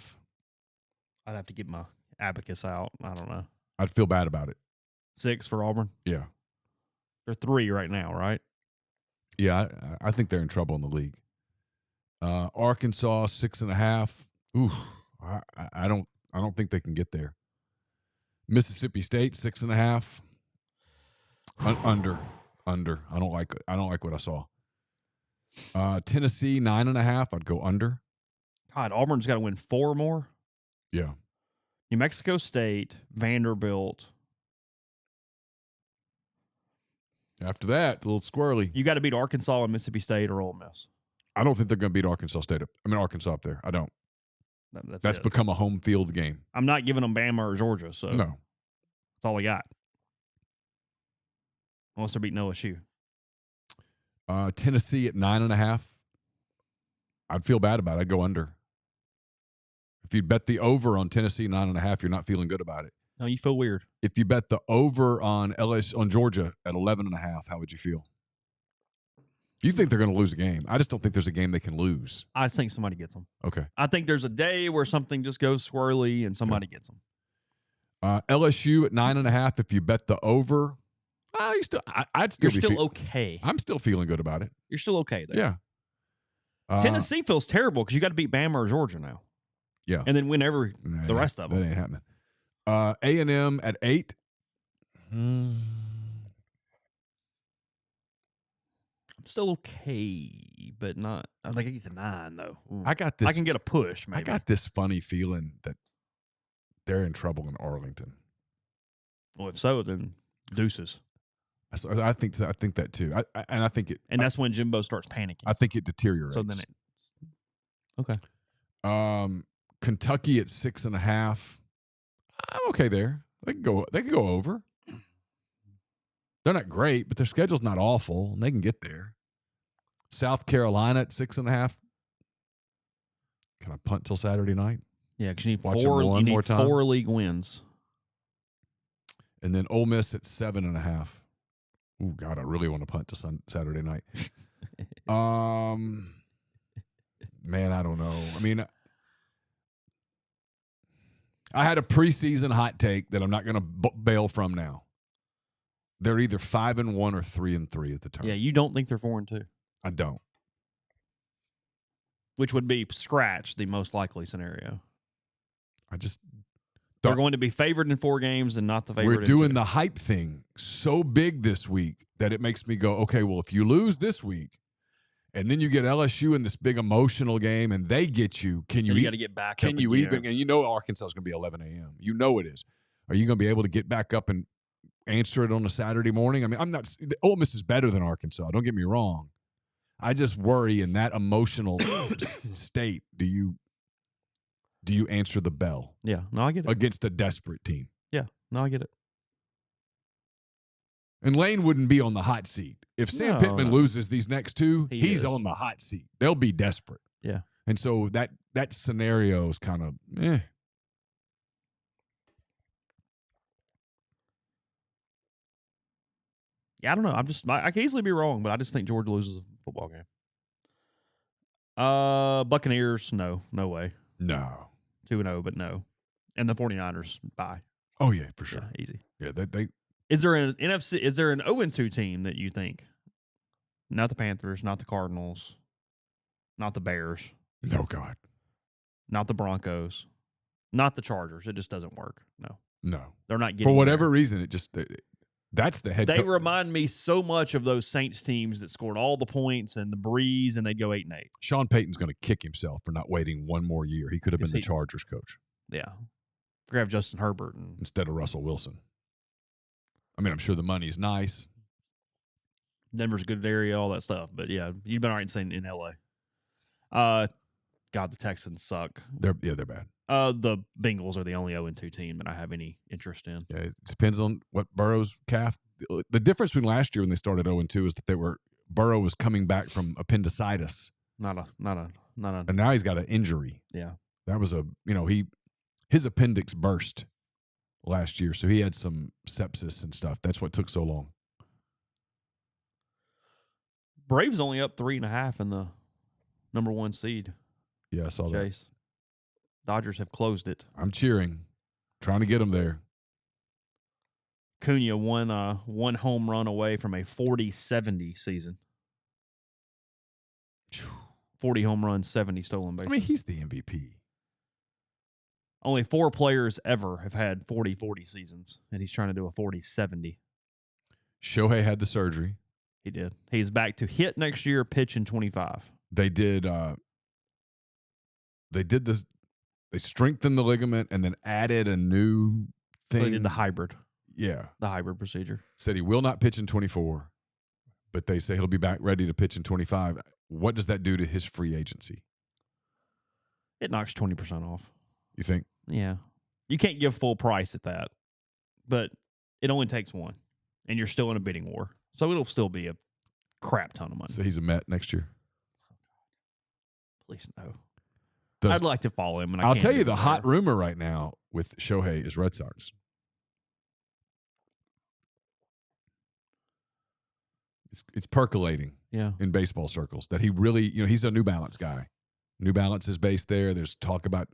Speaker 1: I'd have to get my abacus out. I don't know.
Speaker 2: I'd feel bad about it.
Speaker 1: 6 for Auburn.
Speaker 2: Yeah.
Speaker 1: They're 3 right now, right?
Speaker 2: Yeah, I think they're in trouble in the league. Arkansas 6.5. Ooh, I don't think they can get there. Mississippi State 6.5. Under. I don't like what I saw. Tennessee 9.5. I'd go under.
Speaker 1: God, Auburn's got to win 4 more.
Speaker 2: Yeah.
Speaker 1: New Mexico State, Vanderbilt.
Speaker 2: After that, it's a little squirrely.
Speaker 1: You got to beat Arkansas and Mississippi State or Ole Miss.
Speaker 2: I don't think they're going to beat Arkansas up there. I don't. That's become a home field game.
Speaker 1: I'm not giving them Bama or Georgia, so
Speaker 2: no.
Speaker 1: That's all they got. Unless they're beating OSU.
Speaker 2: Tennessee at 9.5. I'd feel bad about it. I'd go under. If you bet the over on Tennessee 9.5, you're not feeling good about it.
Speaker 1: No, you feel weird.
Speaker 2: If you bet the over on Georgia at 11.5, how would you feel? You think they're going to lose a game. I just don't think there's a game they can lose.
Speaker 1: I just think somebody gets them.
Speaker 2: Okay.
Speaker 1: I think there's a day where something just goes swirly and somebody gets them.
Speaker 2: LSU at 9.5. If you bet the over, I'd still
Speaker 1: You're still okay.
Speaker 2: I'm still feeling good about it.
Speaker 1: You're still okay there.
Speaker 2: Yeah.
Speaker 1: Tennessee feels terrible because you got to beat Bama or Georgia now.
Speaker 2: Yeah.
Speaker 1: And then win the rest of them.
Speaker 2: That ain't happening. A&M at 8.
Speaker 1: I'm still okay, but not. I think I get to 9 though.
Speaker 2: I got this.
Speaker 1: I can get a push. Maybe
Speaker 2: I got this funny feeling that they're in trouble in Arlington.
Speaker 1: Well, if so, then deuces.
Speaker 2: So I think that too. I think it.
Speaker 1: And that's when Jimbo starts panicking.
Speaker 2: I think it deteriorates.
Speaker 1: So then okay.
Speaker 2: Kentucky at 6.5. I'm okay there. They can go over. They're not great, but their schedule's not awful, and they can get there. South Carolina at 6.5. Can I punt till Saturday night?
Speaker 1: Yeah, because you need
Speaker 2: Watch
Speaker 1: four.
Speaker 2: them one
Speaker 1: You need
Speaker 2: more time.
Speaker 1: 4 league wins.
Speaker 2: And then Ole Miss at 7.5. Oh God, I really want to punt to Saturday night. Man, I don't know. I mean, I had a preseason hot take that I'm not going to bail from now. They're either 5-1 or 3-3 at the turn.
Speaker 1: Yeah, you don't think they're 4-2.
Speaker 2: I don't.
Speaker 1: Which would be scratch the most likely scenario.
Speaker 2: I just
Speaker 1: They're going to be favored in 4 games and not the favorite.
Speaker 2: We're doing the hype thing so big this week that it makes me go, okay, well, if you lose this week and then you get LSU in this big emotional game and they get you,
Speaker 1: you got to get back up.
Speaker 2: Can you even? And you know Arkansas is going to be 11 a.m. You know it is. Are you going to be able to get back up and answer it on a Saturday morning? I mean, I'm not – Ole Miss is better than Arkansas. Don't get me wrong. I just worry in that emotional state, do you answer the bell?
Speaker 1: Yeah, no, I get it.
Speaker 2: Against a desperate team.
Speaker 1: Yeah, no, I get it.
Speaker 2: And Lane wouldn't be on the hot seat. If Sam Pittman loses these next 2, he's on the hot seat. They'll be desperate.
Speaker 1: Yeah.
Speaker 2: And so that scenario is kind of
Speaker 1: Yeah, I don't know. I can easily be wrong, but I just think Georgia loses a football game. Buccaneers, no way.
Speaker 2: No.
Speaker 1: 2-0, but no. And the 49ers, bye.
Speaker 2: Oh yeah, for sure.
Speaker 1: Yeah, easy.
Speaker 2: Yeah, they
Speaker 1: Is there an NFC? Is there an 0-2 team that you think? Not the Panthers, not the Cardinals, not the Bears.
Speaker 2: No, God.
Speaker 1: Not the Broncos, not the Chargers. It just doesn't work. No, they're not getting
Speaker 2: for whatever reason. It just that's the head.
Speaker 1: They remind me so much of those Saints teams that scored all the points and the breeze, and they'd go 8-8.
Speaker 2: Sean Payton's going to kick himself for not waiting one more year. He could have been the Chargers coach.
Speaker 1: Yeah, grab Justin Herbert
Speaker 2: instead of Russell Wilson. I mean, I'm sure the money's nice.
Speaker 1: Denver's a good area, all that stuff. But yeah, you've been all right saying in LA. God, the Texans suck.
Speaker 2: They're bad.
Speaker 1: The Bengals are the only 0-2 team that I have any interest in.
Speaker 2: Yeah, it depends on what Burrow's calf. The difference between last year when they started 0-2 is that Burrow was coming back from appendicitis.
Speaker 1: Not a.
Speaker 2: And now he's got an injury.
Speaker 1: Yeah,
Speaker 2: that was his appendix burst last year, so he had some sepsis and stuff. That's what took so long.
Speaker 1: Braves only up 3.5 in the number 1 seed.
Speaker 2: Yeah, I saw
Speaker 1: Chase.
Speaker 2: that.
Speaker 1: Dodgers have closed it.
Speaker 2: I'm cheering, trying to get them there.
Speaker 1: Cunha one home run away from a 40-70 season. 40 home runs, 70 stolen bases.
Speaker 2: I mean, he's the MVP.
Speaker 1: Only 4 players ever have had 40-40 seasons, and he's trying to do a 40-70.
Speaker 2: Shohei had the surgery.
Speaker 1: He did. He's back to hit next year, pitch in 25.
Speaker 2: They did this. They strengthened the ligament and then added a new thing.
Speaker 1: They did the hybrid.
Speaker 2: Yeah.
Speaker 1: The hybrid procedure.
Speaker 2: Said he will not pitch in 24, but they say he'll be back ready to pitch in 25. What does that do to his free agency?
Speaker 1: It knocks 20% off.
Speaker 2: You think?
Speaker 1: Yeah. You can't give full price at that, but it only takes one, and you're still in a bidding war. So it'll still be a crap ton of money.
Speaker 2: So he's a Met next year?
Speaker 1: Please no. I'd like to follow him. And
Speaker 2: I'll tell you the hot rumor right now with Shohei is Red Sox. It's percolating in baseball circles that he really, he's a New Balance guy. New Balance is based there. There's talk about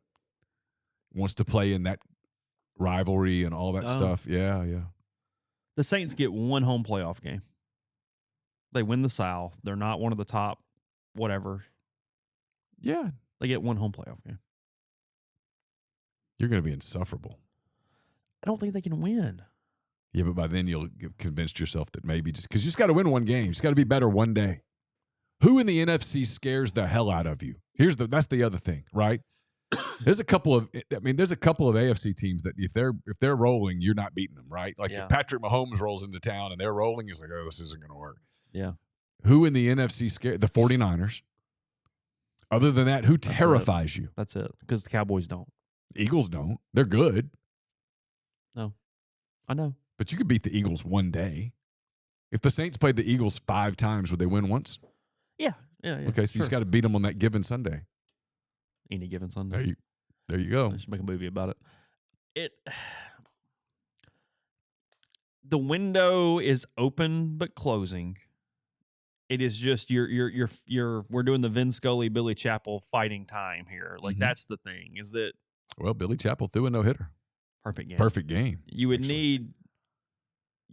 Speaker 2: wants to play in that rivalry and all that stuff. Yeah.
Speaker 1: The Saints get one home playoff game. They win the South. They're not one of the top whatever.
Speaker 2: Yeah.
Speaker 1: They get one home playoff game.
Speaker 2: You're going to be insufferable.
Speaker 1: I don't think they can win.
Speaker 2: Yeah, but by then you'll get convinced yourself that maybe because you just got to win one game. You just got to be better one day. Who in the NFC scares the hell out of you? That's the other thing, right? There's a couple of AFC teams that if they're rolling, you're not beating them, right? Like if Patrick Mahomes rolls into town and they're rolling, he's like, oh, this isn't going to work.
Speaker 1: Yeah.
Speaker 2: Who in the NFC scared? The 49ers. Other than that, who terrifies you?
Speaker 1: That's it. Because the Cowboys don't.
Speaker 2: Eagles don't. They're good.
Speaker 1: No. I know.
Speaker 2: But you could beat the Eagles one day. If the Saints played the Eagles 5 times, would they win once?
Speaker 1: Yeah.
Speaker 2: Okay, so you just got to beat them on that given Sunday.
Speaker 1: Any given Sunday.
Speaker 2: There you go.
Speaker 1: I should make a movie about it. The window is open but closing. It is just we're doing the Vin Scully, Billy Chappell fighting time here. Like that's the thing. Is that
Speaker 2: Billy Chappell threw a no-hitter.
Speaker 1: Perfect game. You would
Speaker 2: actually.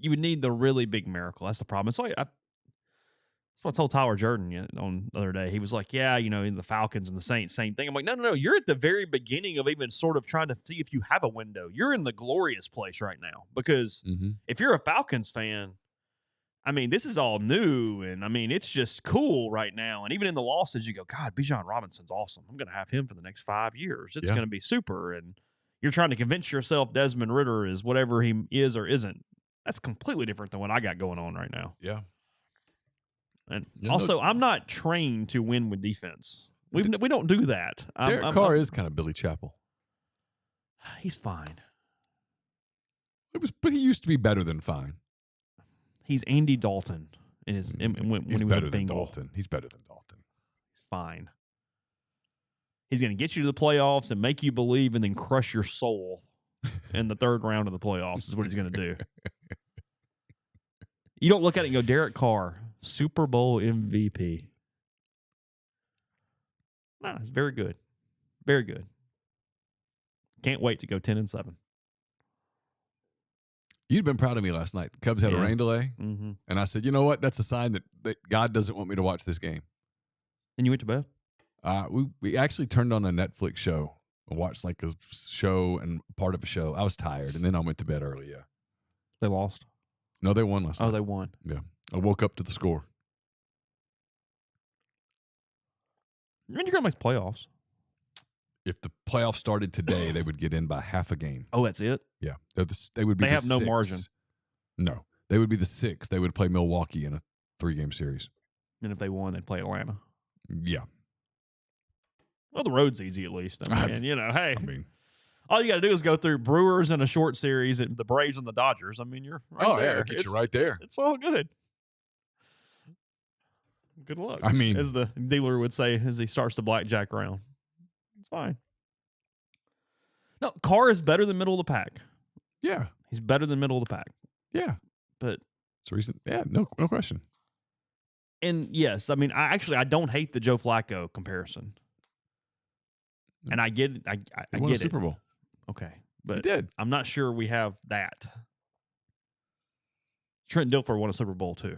Speaker 1: need the really big miracle. That's the problem. It's like that's what I told Tyler Jordan on the other day. He was like, yeah, in the Falcons and the Saints, same thing. I'm like, no. You're at the very beginning of even sort of trying to see if you have a window. You're in the glorious place right now because if you're a Falcons fan, I mean, this is all new, and I mean, it's just cool right now. And even in the losses, you go, God, Bijan Robinson's awesome. I'm going to have him for the next 5 years. It's going to be super. And you're trying to convince yourself Desmond Ridder is whatever he is or isn't. That's completely different than what I got going on right now.
Speaker 2: Yeah.
Speaker 1: And also, I'm not trained to win with defense. We don't do that.
Speaker 2: Derek Carr is kind of Billy Chappell.
Speaker 1: He's fine.
Speaker 2: But he used to be better than fine.
Speaker 1: He's Andy Dalton when he was
Speaker 2: better
Speaker 1: a
Speaker 2: than
Speaker 1: Bengal.
Speaker 2: Dalton. He's better than Dalton.
Speaker 1: He's fine. He's going to get you to the playoffs and make you believe and then crush your soul in the third round of the playoffs is what he's going to do. You don't look at it and go, Derek Carr, Super Bowl MVP. No, it's very good. Very good. Can't wait to go 10-7.
Speaker 2: You'd been proud of me last night. The Cubs had a rain delay,
Speaker 1: and
Speaker 2: I said, you know what? That's a sign that God doesn't want me to watch this game.
Speaker 1: you went to bed?
Speaker 2: We actually turned on a Netflix show and watched like a show and part of a show. I was tired, and then I went to bed early, yeah.
Speaker 1: They lost?
Speaker 2: No, they won last night.
Speaker 1: Oh, they won.
Speaker 2: Yeah. I woke up to the score.
Speaker 1: When you're going to make playoffs?
Speaker 2: If the playoffs started today, they would get in by half a game.
Speaker 1: Oh, that's it?
Speaker 2: Yeah. They would be.
Speaker 1: They have no margin.
Speaker 2: No. They would be the 6th. They would play Milwaukee in a 3-game series.
Speaker 1: And if they won, they'd play Atlanta.
Speaker 2: Yeah.
Speaker 1: Well, the road's easy at least. I mean, hey.
Speaker 2: I mean,
Speaker 1: all you got to do is go through Brewers in a short series and the Braves and the Dodgers. I mean, you're right there.
Speaker 2: Yeah, get you right there.
Speaker 1: It's all good. Good luck.
Speaker 2: I mean,
Speaker 1: as the dealer would say as he starts the blackjack round. It's fine. No, Carr is better than middle of the pack.
Speaker 2: Yeah.
Speaker 1: He's better than middle of the pack.
Speaker 2: Yeah.
Speaker 1: But
Speaker 2: it's recent. Yeah, no question.
Speaker 1: And yes, I mean, I don't hate the Joe Flacco comparison. And I get it. I
Speaker 2: won
Speaker 1: get
Speaker 2: a Super Bowl.
Speaker 1: Okay. But
Speaker 2: he did.
Speaker 1: I'm not sure we have that. Trent Dilfer won a Super Bowl too.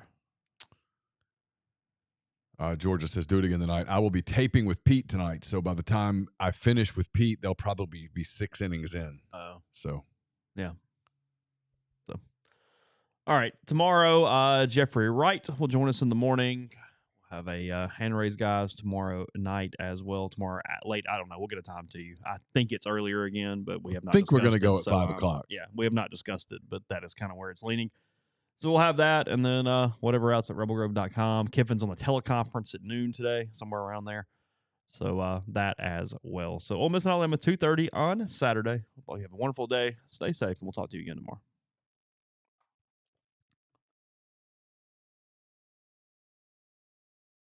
Speaker 2: Georgia says, do it again tonight. I will be taping with Pete tonight. So by the time I finish with Pete, they'll probably be 6 innings in.
Speaker 1: Oh.
Speaker 2: So.
Speaker 1: Yeah. So. All right. Tomorrow, Jeffrey Wright will join us in the morning. We'll have a hand raise guys tomorrow night as well. Tomorrow late. I don't know. We'll get a time to you. I think it's earlier again, but we have not
Speaker 2: I think we're
Speaker 1: going to
Speaker 2: go at 5 o'clock.
Speaker 1: Yeah. We have not discussed it, but that is kind of where it's leaning. So we'll have that, and then whatever else at rebelgrove.com. Kiffin's on the teleconference at noon today, somewhere around there. So that as well. So Ole Miss and Alabama 2:30 on Saturday. Hope you have a wonderful day. Stay safe, and we'll talk to you again tomorrow.